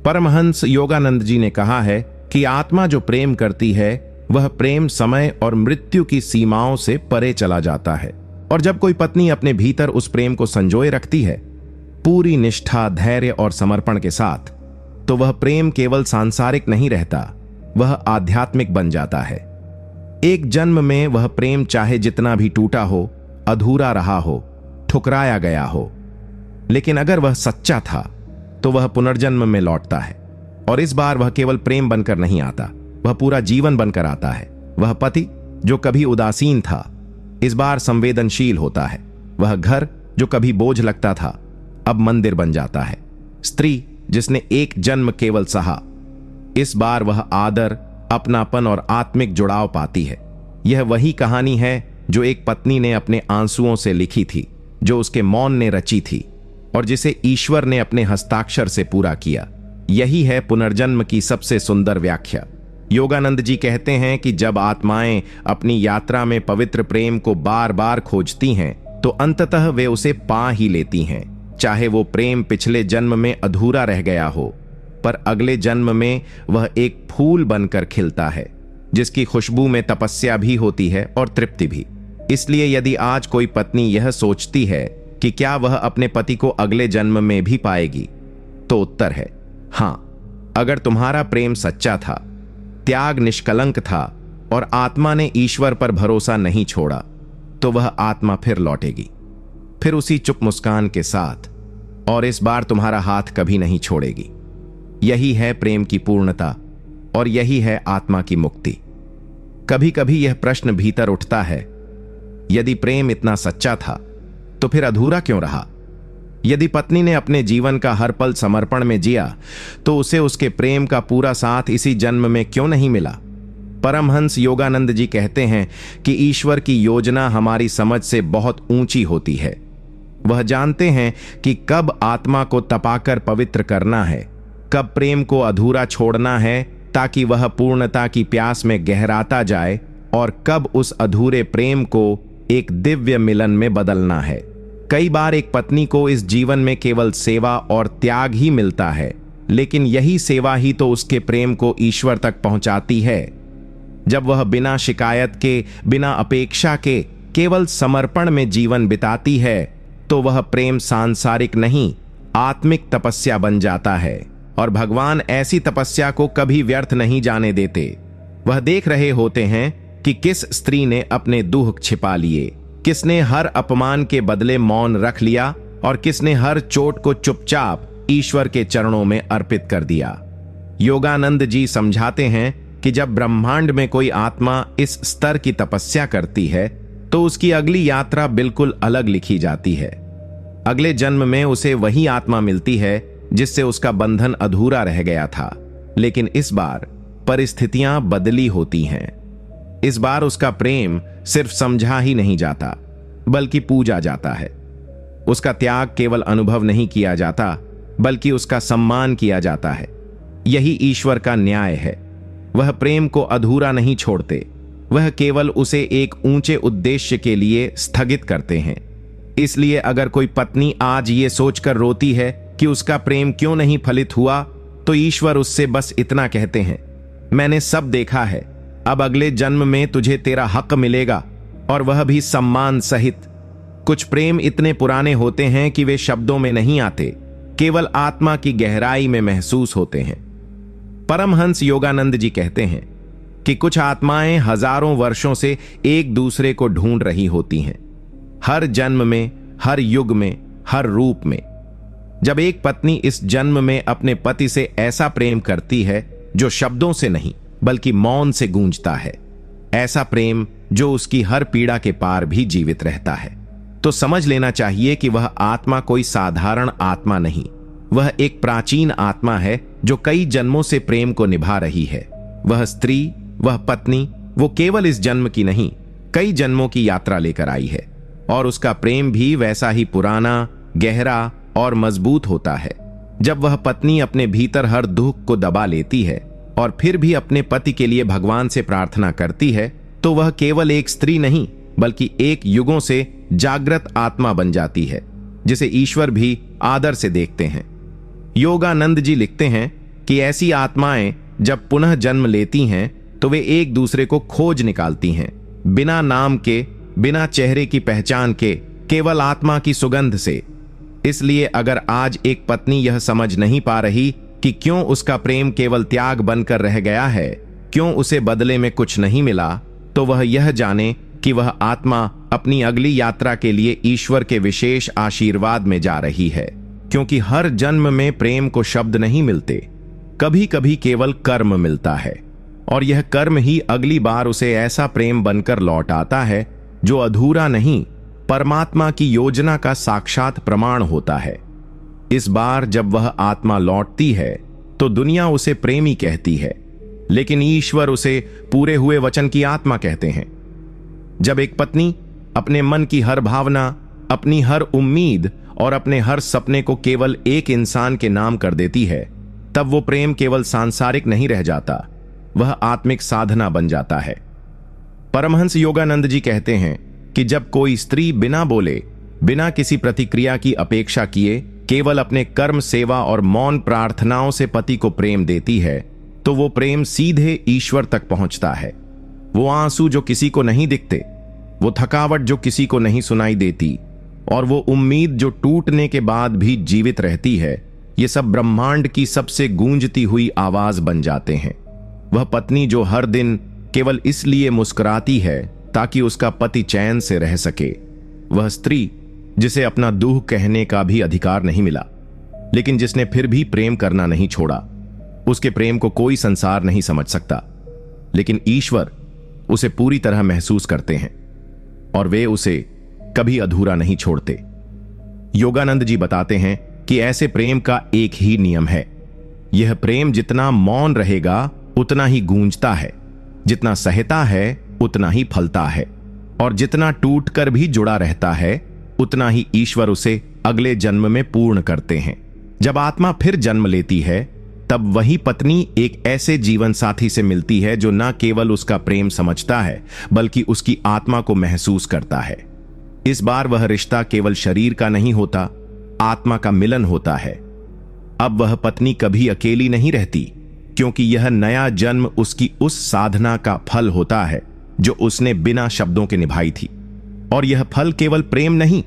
परमहंस योगानंद जी ने कहा है कि आत्मा जो प्रेम करती है, वह प्रेम समय और मृत्यु की सीमाओं से परे चला जाता है। और जब कोई पत्नी अपने भीतर उस प्रेम को संजोए रखती है, पूरी निष्ठा, धैर्य और समर्पण के साथ, तो वह प्रेम केवल सांसारिक नहीं रहता, वह आध्यात्मिक बन जाता है। एक जन्म में वह प्रेम चाहे जितना भी टूटा हो, अधूरा रहा हो, ठुकराया गया हो, लेकिन अगर वह सच्चा था तो वह पुनर्जन्म में लौटता है। और इस बार वह केवल प्रेम बनकर नहीं आता, वह पूरा जीवन बनकर आता है। वह पति जो कभी उदासीन था, इस बार संवेदनशील होता है। वह घर जो कभी बोझ लगता था, अब मंदिर बन जाता है। स्त्री जिसने एक जन्म केवल सहा, इस बार वह आदर, अपनापन और आत्मिक जुड़ाव पाती है। यह वही कहानी है जो एक पत्नी ने अपने आंसुओं से लिखी थी, जो उसके मौन ने रची थी और जिसे ईश्वर ने अपने हस्ताक्षर से पूरा किया। यही है पुनर्जन्म की सबसे सुंदर व्याख्या। योगानंद जी कहते हैं कि जब आत्माएं अपनी यात्रा में पवित्र प्रेम को बार बार खोजती हैं, तो अंततः वे उसे पा ही लेती हैं। चाहे वो प्रेम पिछले जन्म में अधूरा रह गया हो, पर अगले जन्म में वह एक फूल बनकर खिलता है, जिसकी खुशबू में तपस्या भी होती है और तृप्ति भी। इसलिए यदि आज कोई पत्नी यह सोचती है कि क्या वह अपने पति को अगले जन्म में भी पाएगी, तो उत्तर है हां। अगर तुम्हारा प्रेम सच्चा था, त्याग निष्कलंक था और आत्मा ने ईश्वर पर भरोसा नहीं छोड़ा, तो वह आत्मा फिर लौटेगी, फिर उसी चुप मुस्कान के साथ, और इस बार तुम्हारा हाथ कभी नहीं छोड़ेगी। यही है प्रेम की पूर्णता और यही है आत्मा की मुक्ति। कभी कभी यह प्रश्न भीतर उठता है, यदि प्रेम इतना सच्चा था तो फिर अधूरा क्यों रहा? यदि पत्नी ने अपने जीवन का हर पल समर्पण में जिया, तो उसे उसके प्रेम का पूरा साथ इसी जन्म में क्यों नहीं मिला? परमहंस योगानंद जी कहते हैं कि ईश्वर की योजना हमारी समझ से बहुत ऊंची होती है। वह जानते हैं कि कब आत्मा को तपाकर पवित्र करना है, कब प्रेम को अधूरा छोड़ना है ताकि वह पूर्णता की प्यास में गहराता जाए, और कब उस अधूरे प्रेम को एक दिव्य मिलन में बदलना है। कई बार एक पत्नी को इस जीवन में केवल सेवा और त्याग ही मिलता है, लेकिन यही सेवा ही तो उसके प्रेम को ईश्वर तक पहुंचाती है। जब वह बिना शिकायत के, बिना अपेक्षा के, केवल समर्पण में जीवन बिताती है, तो वह प्रेम सांसारिक नहीं, आत्मिक तपस्या बन जाता है। और भगवान ऐसी तपस्या को कभी व्यर्थ नहीं जाने देते। वह देख रहे होते हैं कि किस स्त्री ने अपने दुख छिपा लिए, किसने हर अपमान के बदले मौन रख लिया और किसने हर चोट को चुपचाप ईश्वर के चरणों में अर्पित कर दिया। योगानंद जी समझाते हैं कि जब ब्रह्मांड में कोई आत्मा इस स्तर की तपस्या करती है, तो उसकी अगली यात्रा बिल्कुल अलग लिखी जाती है। अगले जन्म में उसे वही आत्मा मिलती है जिससे उसका बंधन अधूरा रह गया था, लेकिन इस बार परिस्थितियां बदली होती हैं। इस बार उसका प्रेम सिर्फ समझा ही नहीं जाता, बल्कि पूजा जाता है। उसका त्याग केवल अनुभव नहीं किया जाता, बल्कि उसका सम्मान किया जाता है। यही ईश्वर का न्याय है। वह प्रेम को अधूरा नहीं छोड़ते, वह केवल उसे एक ऊंचे उद्देश्य के लिए स्थगित करते हैं। इसलिए अगर कोई पत्नी आज ये सोचकर रोती है कि उसका प्रेम क्यों नहीं फलित हुआ, तो ईश्वर उससे बस इतना कहते हैं, मैंने सब देखा है, अब अगले जन्म में तुझे तेरा हक मिलेगा, और वह भी सम्मान सहित। कुछ प्रेम इतने पुराने होते हैं कि वे शब्दों में नहीं आते, केवल आत्मा की गहराई में महसूस होते हैं। परमहंस योगानंद जी कहते हैं कि कुछ आत्माएं हजारों वर्षों से एक दूसरे को ढूंढ रही होती हैं, हर जन्म में, हर युग में, हर रूप में। जब एक पत्नी इस जन्म में अपने पति से ऐसा प्रेम करती है जो शब्दों से नहीं बल्कि मौन से गूंजता है, ऐसा प्रेम जो उसकी हर पीड़ा के पार भी जीवित रहता है, तो समझ लेना चाहिए कि वह आत्मा कोई साधारण आत्मा नहीं, वह एक प्राचीन आत्मा है जो कई जन्मों से प्रेम को निभा रही है। वह स्त्री, वह पत्नी, वो केवल इस जन्म की नहीं, कई जन्मों की यात्रा लेकर आई है, और उसका प्रेम भी वैसा ही पुराना, गहरा और मजबूत होता है। जब वह पत्नी अपने भीतर हर दुख को दबा लेती है और फिर भी अपने पति के लिए भगवान से प्रार्थना करती है, तो वह केवल एक स्त्री नहीं बल्कि एक युगों से जागृत आत्मा बन जाती है, जिसे ईश्वर भी आदर से देखते हैं। योगानंद जी लिखते हैं कि ऐसी आत्माएं जब पुनः जन्म लेती हैं, तो वे एक दूसरे को खोज निकालती हैं, बिना नाम के, बिना चेहरे की पहचान के, केवल आत्मा की सुगंध से। इसलिए अगर आज एक पत्नी यह समझ नहीं पा रही कि क्यों उसका प्रेम केवल त्याग बनकर रह गया है, क्यों उसे बदले में कुछ नहीं मिला, तो वह यह जाने कि वह आत्मा अपनी अगली यात्रा के लिए ईश्वर के विशेष आशीर्वाद में जा रही है। क्योंकि हर जन्म में प्रेम को शब्द नहीं मिलते, कभी कभी केवल कर्म मिलता है, और यह कर्म ही अगली बार उसे ऐसा प्रेम बनकर लौट आता है जो अधूरा नहीं, परमात्मा की योजना का साक्षात प्रमाण होता है। इस बार जब वह आत्मा लौटती है तो दुनिया उसे प्रेमी कहती है, लेकिन ईश्वर उसे पूरे हुए वचन की आत्मा कहते हैं। जब एक पत्नी अपने मन की हर भावना, अपनी हर उम्मीद और अपने हर सपने को केवल एक इंसान के नाम कर देती है, तब वो प्रेम केवल सांसारिक नहीं रह जाता, वह आत्मिक साधना बन जाता है। परमहंस योगानंद जी कहते हैं कि जब कोई स्त्री बिना बोले, बिना किसी प्रतिक्रिया की अपेक्षा किए, केवल अपने कर्म, सेवा और मौन प्रार्थनाओं से पति को प्रेम देती है, तो वो प्रेम सीधे ईश्वर तक पहुंचता है। वो आंसू जो किसी को नहीं दिखते, वो थकावट जो किसी को नहीं सुनाई देती, और वो उम्मीद जो टूटने के बाद भी जीवित रहती है, ये सब ब्रह्मांड की सबसे गूंजती हुई आवाज बन जाते हैं। वह पत्नी जो हर दिन केवल इसलिए मुस्कुराती है ताकि उसका पति चैन से रह सके, वह स्त्री जिसे अपना दुख कहने का भी अधिकार नहीं मिला, लेकिन जिसने फिर भी प्रेम करना नहीं छोड़ा, उसके प्रेम को कोई संसार नहीं समझ सकता, लेकिन ईश्वर उसे पूरी तरह महसूस करते हैं और वे उसे कभी अधूरा नहीं छोड़ते। योगानंद जी बताते हैं कि ऐसे प्रेम का एक ही नियम है, यह प्रेम जितना मौन रहेगा उतना ही गूंजता है, जितना सहता है उतना ही फलता है, और जितना टूटकर भी जुड़ा रहता है उतना ही ईश्वर उसे अगले जन्म में पूर्ण करते हैं। जब आत्मा फिर जन्म लेती है, तब वही पत्नी एक ऐसे जीवन साथी से मिलती है जो न केवल उसका प्रेम समझता है, बल्कि उसकी आत्मा को महसूस करता है। इस बार वह रिश्ता केवल शरीर का नहीं होता, आत्मा का मिलन होता है। अब वह पत्नी कभी अकेली नहीं रहती, क्योंकि यह नया जन्म उसकी उस साधना का फल होता है जो उसने बिना शब्दों के निभाई थी। और यह फल केवल प्रेम नहीं,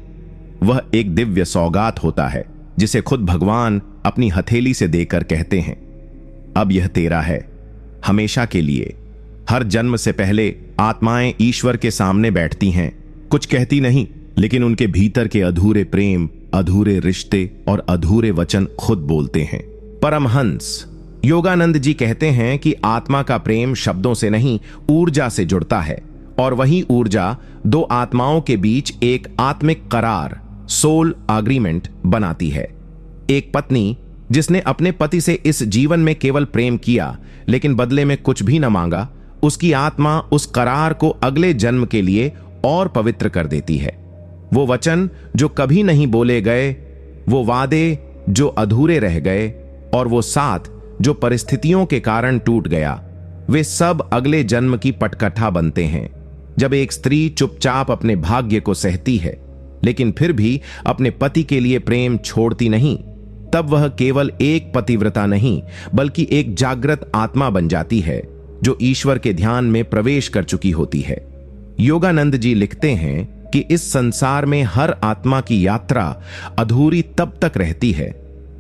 वह एक दिव्य सौगात होता है जिसे खुद भगवान अपनी हथेली से देकर कहते हैं, अब यह तेरा है हमेशा के लिए। हर जन्म से पहले आत्माएं ईश्वर के सामने बैठती हैं, कुछ कहती नहीं, लेकिन उनके भीतर के अधूरे प्रेम, अधूरे रिश्ते और अधूरे वचन खुद बोलते हैं। परमहंस योगानंद जी कहते हैं कि आत्मा का प्रेम शब्दों से नहीं, ऊर्जा से जुड़ता है, और वही ऊर्जा दो आत्माओं के बीच एक आत्मिक करार, सोल एग्रीमेंट बनाती है। एक पत्नी जिसने अपने पति से इस जीवन में केवल प्रेम किया लेकिन बदले में कुछ भी न मांगा, उसकी आत्मा उस करार को अगले जन्म के लिए और पवित्र कर देती है। वो वचन जो कभी नहीं बोले गए, वो वादे जो अधूरे रह गए, और वो साथ जो परिस्थितियों के कारण टूट गया, वे सब अगले जन्म की पटकथा बनते हैं। जब एक स्त्री चुपचाप अपने भाग्य को सहती है लेकिन फिर भी अपने पति के लिए प्रेम छोड़ती नहीं, तब वह केवल एक पतिव्रता नहीं बल्कि एक जागृत आत्मा बन जाती है जो ईश्वर के ध्यान में प्रवेश कर चुकी होती है। योगानंद जी लिखते हैं कि इस संसार में हर आत्मा की यात्रा अधूरी तब तक रहती है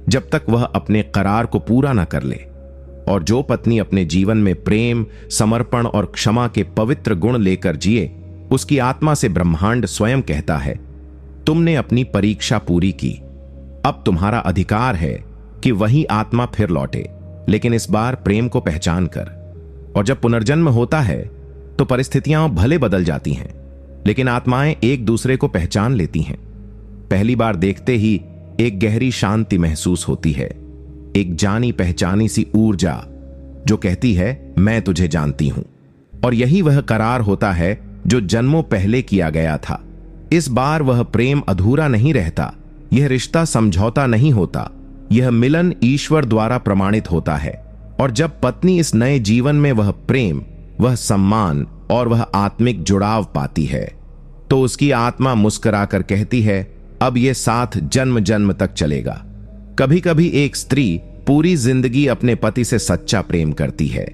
जब तक वह अपने करार को पूरा न कर ले, और जो पत्नी अपने जीवन में प्रेम, समर्पण और क्षमा के पवित्र गुण लेकर जिए, उसकी आत्मा से ब्रह्मांड स्वयं कहता है, तुमने अपनी परीक्षा पूरी की, अब तुम्हारा अधिकार है कि वही आत्मा फिर लौटे, लेकिन इस बार प्रेम को पहचान कर। और जब पुनर्जन्म होता है तो परिस्थितियां भले बदल जाती हैं, लेकिन आत्माएं एक दूसरे को पहचान लेती हैं। पहली बार देखते ही एक गहरी शांति महसूस होती है, एक जानी पहचानी सी ऊर्जा जो कहती है मैं तुझे जानती हूं। और यही वह करार होता है जो जन्मों पहले किया गया था। इस बार वह प्रेम अधूरा नहीं रहता, यह रिश्ता समझौता नहीं होता, यह मिलन ईश्वर द्वारा प्रमाणित होता है। और जब पत्नी इस नए जीवन में वह प्रेम, वह सम्मान और वह आत्मिक जुड़ाव पाती है, तो उसकी आत्मा मुस्कुराकर कहती है, अब यह साथ जन्म जन्म तक चलेगा। कभी कभी एक स्त्री पूरी जिंदगी अपने पति से सच्चा प्रेम करती है,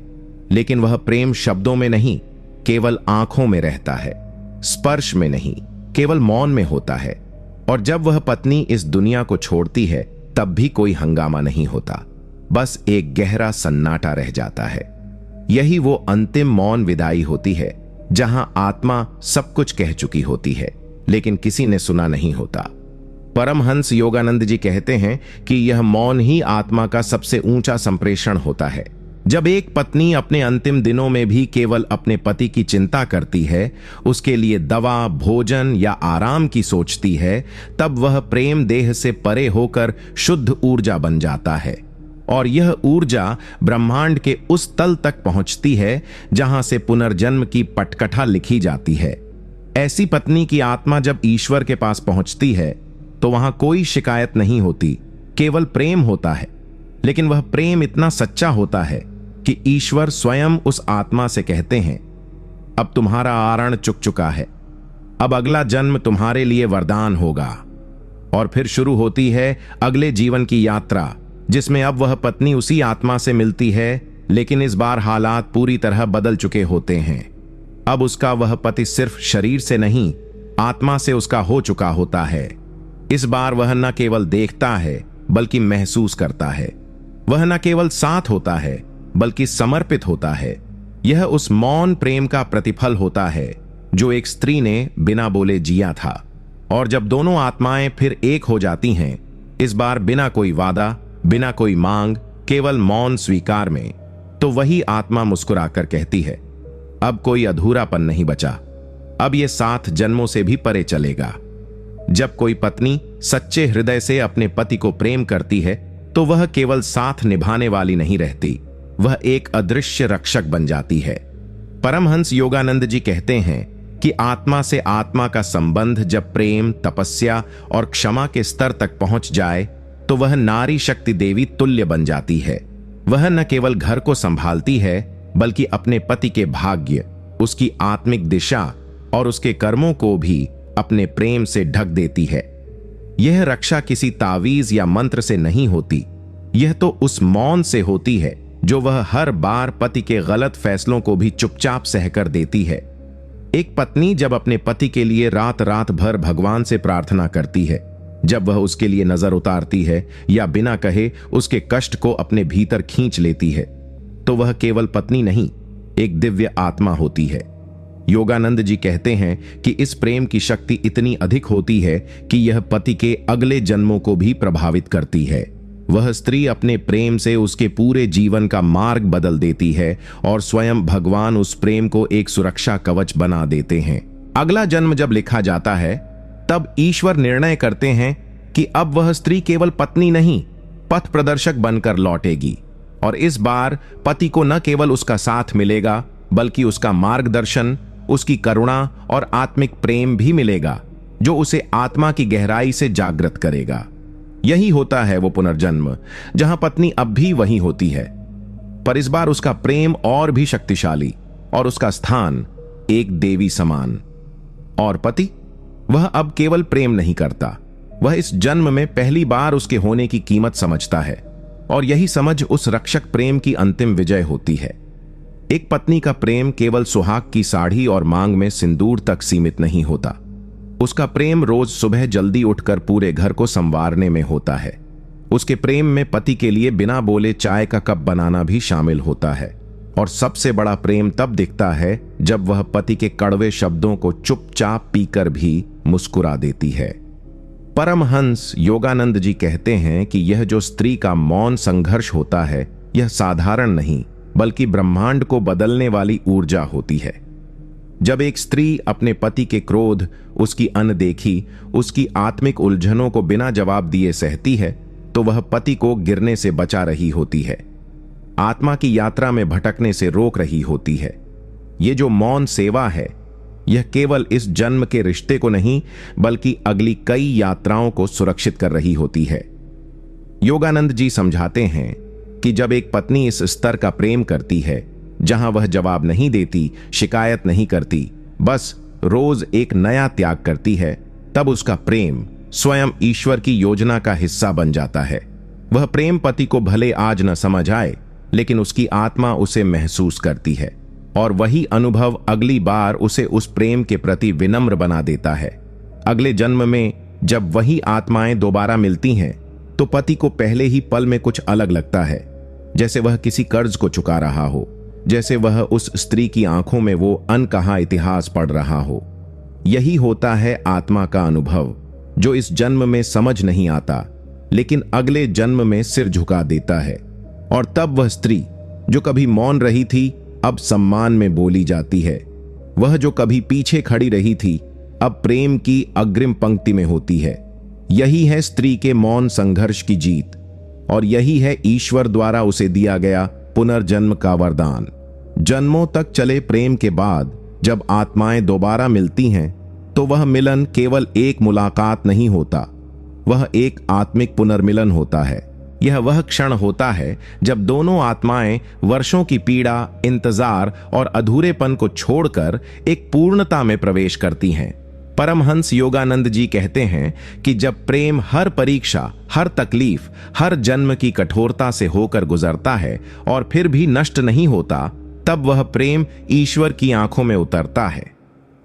लेकिन वह प्रेम शब्दों में नहीं, केवल आंखों में रहता है, स्पर्श में नहीं, केवल मौन में होता है। और जब वह पत्नी इस दुनिया को छोड़ती है, तब भी कोई हंगामा नहीं होता, बस एक गहरा सन्नाटा रह जाता है। यही वो अंतिम मौन विदाई होती है, जहां आत्मा सब कुछ कह चुकी होती है, लेकिन किसी ने सुना नहीं होता। परमहंस योगानंद जी कहते हैं कि यह मौन ही आत्मा का सबसे ऊंचा संप्रेषण होता है। जब एक पत्नी अपने अंतिम दिनों में भी केवल अपने पति की चिंता करती है, उसके लिए दवा, भोजन या आराम की सोचती है, तब वह प्रेम देह से परे होकर शुद्ध ऊर्जा बन जाता है। और यह ऊर्जा ब्रह्मांड के उस तल तक पहुंचती है जहां से पुनर्जन्म की पटकथा लिखी जाती है। ऐसी पत्नी की आत्मा जब ईश्वर के पास पहुंचती है तो वहां कोई शिकायत नहीं होती, केवल प्रेम होता है। लेकिन वह प्रेम इतना सच्चा होता है कि ईश्वर स्वयं उस आत्मा से कहते हैं, अब तुम्हारा आरण चुक चुका है, अब अगला जन्म तुम्हारे लिए वरदान होगा। और फिर शुरू होती है अगले जीवन की यात्रा, जिसमें अब वह पत्नी उसी आत्मा से मिलती है, लेकिन इस बार हालात पूरी तरह बदल चुके होते हैं। अब उसका वह पति सिर्फ शरीर से नहीं, आत्मा से उसका हो चुका होता है। इस बार वह न केवल देखता है बल्कि महसूस करता है। वह न केवल साथ होता है बल्कि समर्पित होता है। यह उस मौन प्रेम का प्रतिफल होता है जो एक स्त्री ने बिना बोले जिया था। और जब दोनों आत्माएं फिर एक हो जाती हैं, इस बार बिना कोई वादा, बिना कोई मांग, केवल मौन स्वीकार में, तो वही आत्मा मुस्कुराकर कहती है, अब कोई अधूरापन नहीं बचा, अब यह 7 जन्मों से भी परे चलेगा। जब कोई पत्नी सच्चे हृदय से अपने पति को प्रेम करती है तो वह केवल साथ निभाने वाली नहीं रहती, वह एक अदृश्य रक्षक बन जाती है। परमहंस योगानंद जी कहते हैं कि आत्मा से आत्मा का संबंध जब प्रेम, तपस्या और क्षमा के स्तर तक पहुंच जाए तो वह नारी शक्ति देवी तुल्य बन जाती है। वह न केवल घर को संभालती है बल्कि अपने पति के भाग्य, उसकी आत्मिक दिशा और उसके कर्मों को भी अपने प्रेम से ढक देती है। यह रक्षा किसी तावीज या मंत्र से नहीं होती, यह तो उस मौन से होती है जो वह हर बार पति के गलत फैसलों को भी चुपचाप सहकर देती है। एक पत्नी जब अपने पति के लिए रात रात भर भगवान से प्रार्थना करती है, जब वह उसके लिए नजर उतारती है या बिना कहे उसके कष्ट को अपने भीतर खींच लेती है, तो वह केवल पत्नी नहीं, एक दिव्य आत्मा होती है। योगानंद जी कहते हैं कि इस प्रेम की शक्ति इतनी अधिक होती है कि यह पति के अगले जन्मों को भी प्रभावित करती है। वह स्त्री अपने प्रेम से उसके पूरे जीवन का मार्ग बदल देती है और स्वयं भगवान उस प्रेम को एक सुरक्षा कवच बना देते हैं। अगला जन्म जब लिखा जाता है तब ईश्वर निर्णय करते हैं कि अब वह स्त्री केवल पत्नी नहीं, पथ प्रदर्शक बनकर लौटेगी। और इस बार पति को न केवल उसका साथ मिलेगा बल्कि उसका मार्गदर्शन, उसकी करुणा और आत्मिक प्रेम भी मिलेगा, जो उसे आत्मा की गहराई से जागृत करेगा। यही होता है वो पुनर्जन्म, जहां पत्नी अब भी वही होती है, पर इस बार उसका प्रेम और भी शक्तिशाली और उसका स्थान एक देवी समान। और पति, वह अब केवल प्रेम नहीं करता, वह इस जन्म में पहली बार उसके होने की कीमत समझता है। और यही समझ उस रक्षक प्रेम की अंतिम विजय होती है। एक पत्नी का प्रेम केवल सुहाग की साड़ी और मांग में सिंदूर तक सीमित नहीं होता। उसका प्रेम रोज सुबह जल्दी उठकर पूरे घर को संवारने में होता है। उसके प्रेम में पति के लिए बिना बोले चाय का कप बनाना भी शामिल होता है। और सबसे बड़ा प्रेम तब दिखता है जब वह पति के कड़वे शब्दों को चुपचाप पीकर भी मुस्कुरा देती है। परमहंस योगानंद जी कहते हैं कि यह जो स्त्री का मौन संघर्ष होता है, यह साधारण नहीं बल्कि ब्रह्मांड को बदलने वाली ऊर्जा होती है। जब एक स्त्री अपने पति के क्रोध, उसकी अनदेखी, उसकी आत्मिक उलझनों को बिना जवाब दिए सहती है, तो वह पति को गिरने से बचा रही होती है, आत्मा की यात्रा में भटकने से रोक रही होती है। ये जो मौन सेवा है, यह केवल इस जन्म के रिश्ते को नहीं बल्कि अगली कई यात्राओं को सुरक्षित कर रही होती है। योगानंद जी समझाते हैं कि जब एक पत्नी इस स्तर का प्रेम करती है, जहां वह जवाब नहीं देती, शिकायत नहीं करती, बस रोज एक नया त्याग करती है, तब उसका प्रेम स्वयं ईश्वर की योजना का हिस्सा बन जाता है। वह प्रेम पति को भले आज न समझ आए, लेकिन उसकी आत्मा उसे महसूस करती है, और वही अनुभव अगली बार उसे उस प्रेम के प्रति विनम्र बना देता है। अगले जन्म में जब वही आत्माएं दोबारा मिलती हैं, तो पति को पहले ही पल में कुछ अलग लगता है, जैसे वह किसी कर्ज को चुका रहा हो, जैसे वह उस स्त्री की आंखों में वो अनकहा इतिहास पढ़ रहा हो। यही होता है आत्मा का अनुभव, जो इस जन्म में समझ नहीं आता, लेकिन अगले जन्म में सिर झुका देता है। और तब वह स्त्री जो कभी मौन रही थी, अब सम्मान में बोली जाती है। वह जो कभी पीछे खड़ी रही थी, अब प्रेम की अग्रिम पंक्ति में होती है। यही है स्त्री के मौन संघर्ष की जीत, और यही है ईश्वर द्वारा उसे दिया गया पुनर्जन्म का वरदान। जन्मों तक चले प्रेम के बाद जब आत्माएं दोबारा मिलती हैं, तो वह मिलन केवल एक मुलाकात नहीं होता, वह एक आत्मिक पुनर्मिलन होता है। यह वह क्षण होता है जब दोनों आत्माएं वर्षों की पीड़ा, इंतजार और अधूरेपन को छोड़कर एक पूर्णता में प्रवेश करती हैं। परमहंस योगानंद जी कहते हैं कि जब प्रेम हर परीक्षा, हर तकलीफ, हर जन्म की कठोरता से होकर गुजरता है और फिर भी नष्ट नहीं होता, तब वह प्रेम ईश्वर की आंखों में उतरता है।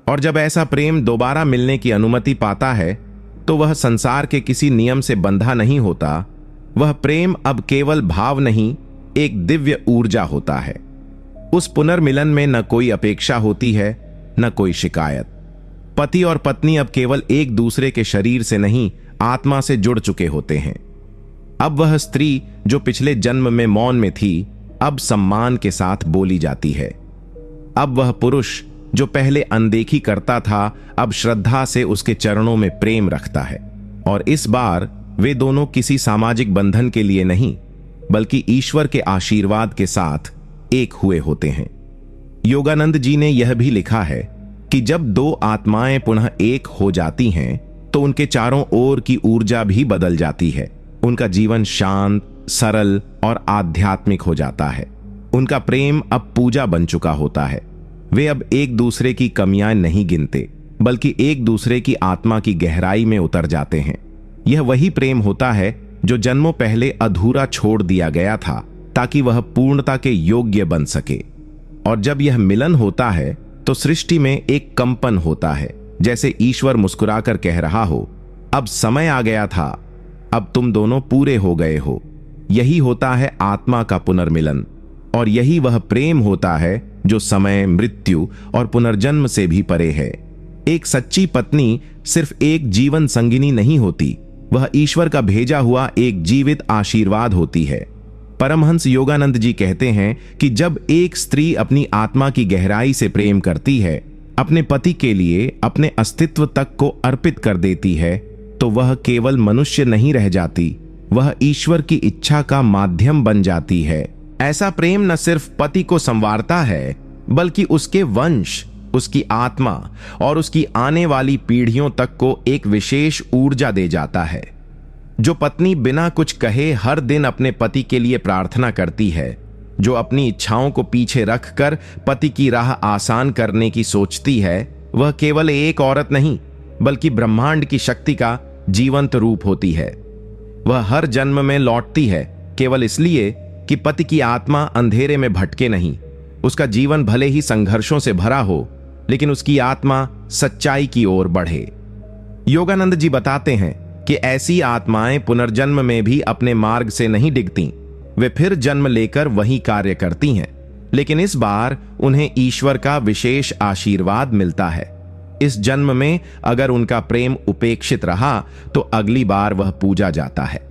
और जब ऐसा प्रेम दोबारा मिलने की अनुमति पाता है, तो वह संसार के किसी नियम से बंधा नहीं होता। वह प्रेम अब केवल भाव नहीं, एक दिव्य ऊर्जा होता है। उस पुनर्मिलन में न कोई अपेक्षा होती है, न कोई शिकायत। पति और पत्नी अब केवल एक दूसरे के शरीर से नहीं, आत्मा से जुड़ चुके होते हैं। अब वह स्त्री जो पिछले जन्म में मौन में थी, अब सम्मान के साथ बोली जाती है। अब वह पुरुष जो पहले अनदेखी करता था, अब श्रद्धा से उसके चरणों में प्रेम रखता है। और इस बार वे दोनों किसी सामाजिक बंधन के लिए नहीं, बल्कि ईश्वर के आशीर्वाद के साथ एक हुए होते हैं। योगानंद जी ने यह भी लिखा है कि जब दो आत्माएं पुनः एक हो जाती हैं, तो उनके चारों ओर की ऊर्जा भी बदल जाती है। उनका जीवन शांत, सरल और आध्यात्मिक हो जाता है। उनका प्रेम अब पूजा बन चुका होता है। वे अब एक दूसरे की कमियां नहीं गिनते, बल्कि एक दूसरे की आत्मा की गहराई में उतर जाते हैं। यह वही प्रेम होता है जो जन्मों पहले अधूरा छोड़ दिया गया था, ताकि वह पूर्णता के योग्य बन सके। और जब यह मिलन होता है, तो सृष्टि में एक कंपन होता है, जैसे ईश्वर मुस्कुराकर कह रहा हो, अब समय आ गया था, अब तुम दोनों पूरे हो गए हो। यही होता है आत्मा का पुनर्मिलन, और यही वह प्रेम होता है जो समय, मृत्यु और पुनर्जन्म से भी परे है। एक सच्ची पत्नी सिर्फ एक जीवन संगिनी नहीं होती, वह ईश्वर का भेजा हुआ एक जीवित आशीर्वाद होती है। परमहंस योगानंद जी कहते हैं कि जब एक स्त्री अपनी आत्मा की गहराई से प्रेम करती है, अपने पति के लिए अपने अस्तित्व तक को अर्पित कर देती है, तो वह केवल मनुष्य नहीं रह जाती, वह ईश्वर की इच्छा का माध्यम बन जाती है। ऐसा प्रेम न सिर्फ पति को संवारता है, बल्कि उसके वंश, उसकी आत्मा और उसकी आने वाली पीढ़ियों तक को एक विशेष ऊर्जा दे जाता है। जो पत्नी बिना कुछ कहे हर दिन अपने पति के लिए प्रार्थना करती है, जो अपनी इच्छाओं को पीछे रखकर पति की राह आसान करने की सोचती है, वह केवल एक औरत नहीं, बल्कि ब्रह्मांड की शक्ति का जीवंत रूप होती है। वह हर जन्म में लौटती है केवल इसलिए कि पति की आत्मा अंधेरे में भटके नहीं। उसका जीवन भले ही संघर्षों से भरा हो, लेकिन उसकी आत्मा सच्चाई की ओर बढ़े। योगानंद जी बताते हैं कि ऐसी आत्माएं पुनर्जन्म में भी अपने मार्ग से नहीं डिगती, वे फिर जन्म लेकर वही कार्य करती हैं, लेकिन इस बार उन्हें ईश्वर का विशेष आशीर्वाद मिलता है। इस जन्म में अगर उनका प्रेम उपेक्षित रहा, तो अगली बार वह पूजा जाता है।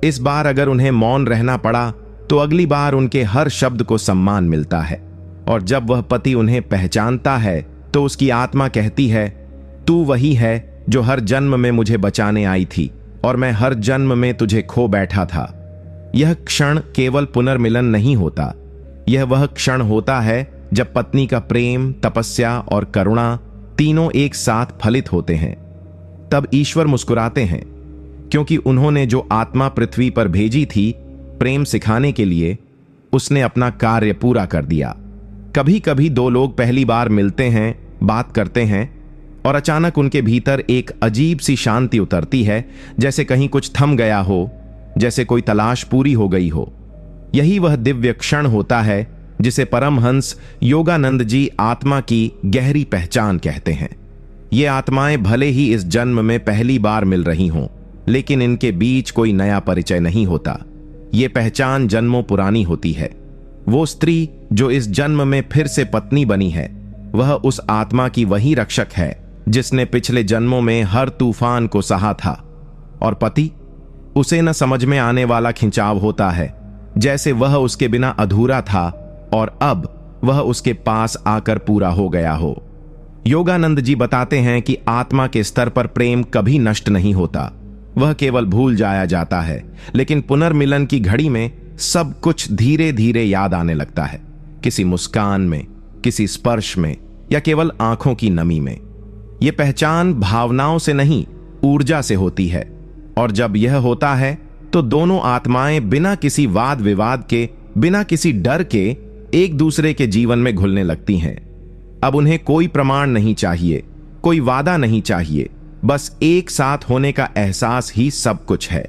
इस बार अगर उन्हें मौन रहना पड़ा, तो अगली बार उनके हर शब्द को सम्मान मिलता है। और जब वह पति उन्हें पहचानता है, तो उसकी आत्मा कहती है, तू वही है जो हर जन्म में मुझे बचाने आई थी, और मैं हर जन्म में तुझे खो बैठा था। यह क्षण केवल पुनर्मिलन नहीं होता, यह वह क्षण होता है जब पत्नी का प्रेम, तपस्या और करुणा तीनों एक साथ फलित होते हैं। तब ईश्वर मुस्कुराते हैं, क्योंकि उन्होंने जो आत्मा पृथ्वी पर भेजी थी प्रेम सिखाने के लिए, उसने अपना कार्य पूरा कर दिया। कभी कभी दो लोग पहली बार मिलते हैं, बात करते हैं, और अचानक उनके भीतर एक अजीब सी शांति उतरती है, जैसे कहीं कुछ थम गया हो, जैसे कोई तलाश पूरी हो गई हो। यही वह दिव्य क्षण होता है जिसे परमहंस योगानंद जी आत्मा की गहरी पहचान कहते हैं। ये आत्माएं भले ही इस जन्म में पहली बार मिल रही हों, लेकिन इनके बीच कोई नया परिचय नहीं होता। ये पहचान जन्मों पुरानी होती है। वो स्त्री जो इस जन्म में फिर से पत्नी बनी है, वह उस आत्मा की वही रक्षक है जिसने पिछले जन्मों में हर तूफान को सहा था। और पति, उसे न समझ में आने वाला खिंचाव होता है, जैसे वह उसके बिना अधूरा था और अब वह उसके पास आकर पूरा हो गया हो। योगानंद जी बताते हैं कि आत्मा के स्तर पर प्रेम कभी नष्ट नहीं होता, वह केवल भूल जाया जाता है, लेकिन पुनर्मिलन की घड़ी में सब कुछ धीरे धीरे याद आने लगता है, किसी मुस्कान में, किसी स्पर्श में, या केवल आंखों की नमी में। यह पहचान भावनाओं से नहीं, ऊर्जा से होती है, और जब यह होता है तो दोनों आत्माएं बिना किसी वाद विवाद के, बिना किसी डर के एक दूसरे के जीवन में घुलने लगती हैं। अब उन्हें कोई प्रमाण नहीं चाहिए, कोई वादा नहीं चाहिए, बस एक साथ होने का एहसास ही सब कुछ है।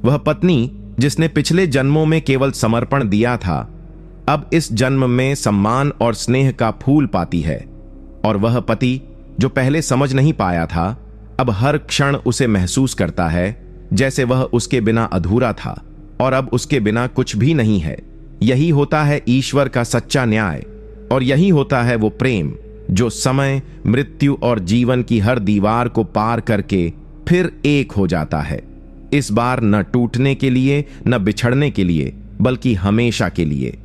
वह पत्नी जिसने पिछले जन्मों में केवल समर्पण दिया था, अब इस जन्म में सम्मान और स्नेह का फूल पाती है, और वह पति जो पहले समझ नहीं पाया था, अब हर क्षण उसे महसूस करता है जैसे वह उसके बिना अधूरा था और अब उसके बिना कुछ भी नहीं है। यही होता है ईश्वर का सच्चा न्याय, और यही होता है वो प्रेम जो समय, मृत्यु और जीवन की हर दीवार को पार करके फिर एक हो जाता है, इस बार न टूटने के लिए, न बिछड़ने के लिए, बल्कि हमेशा के लिए।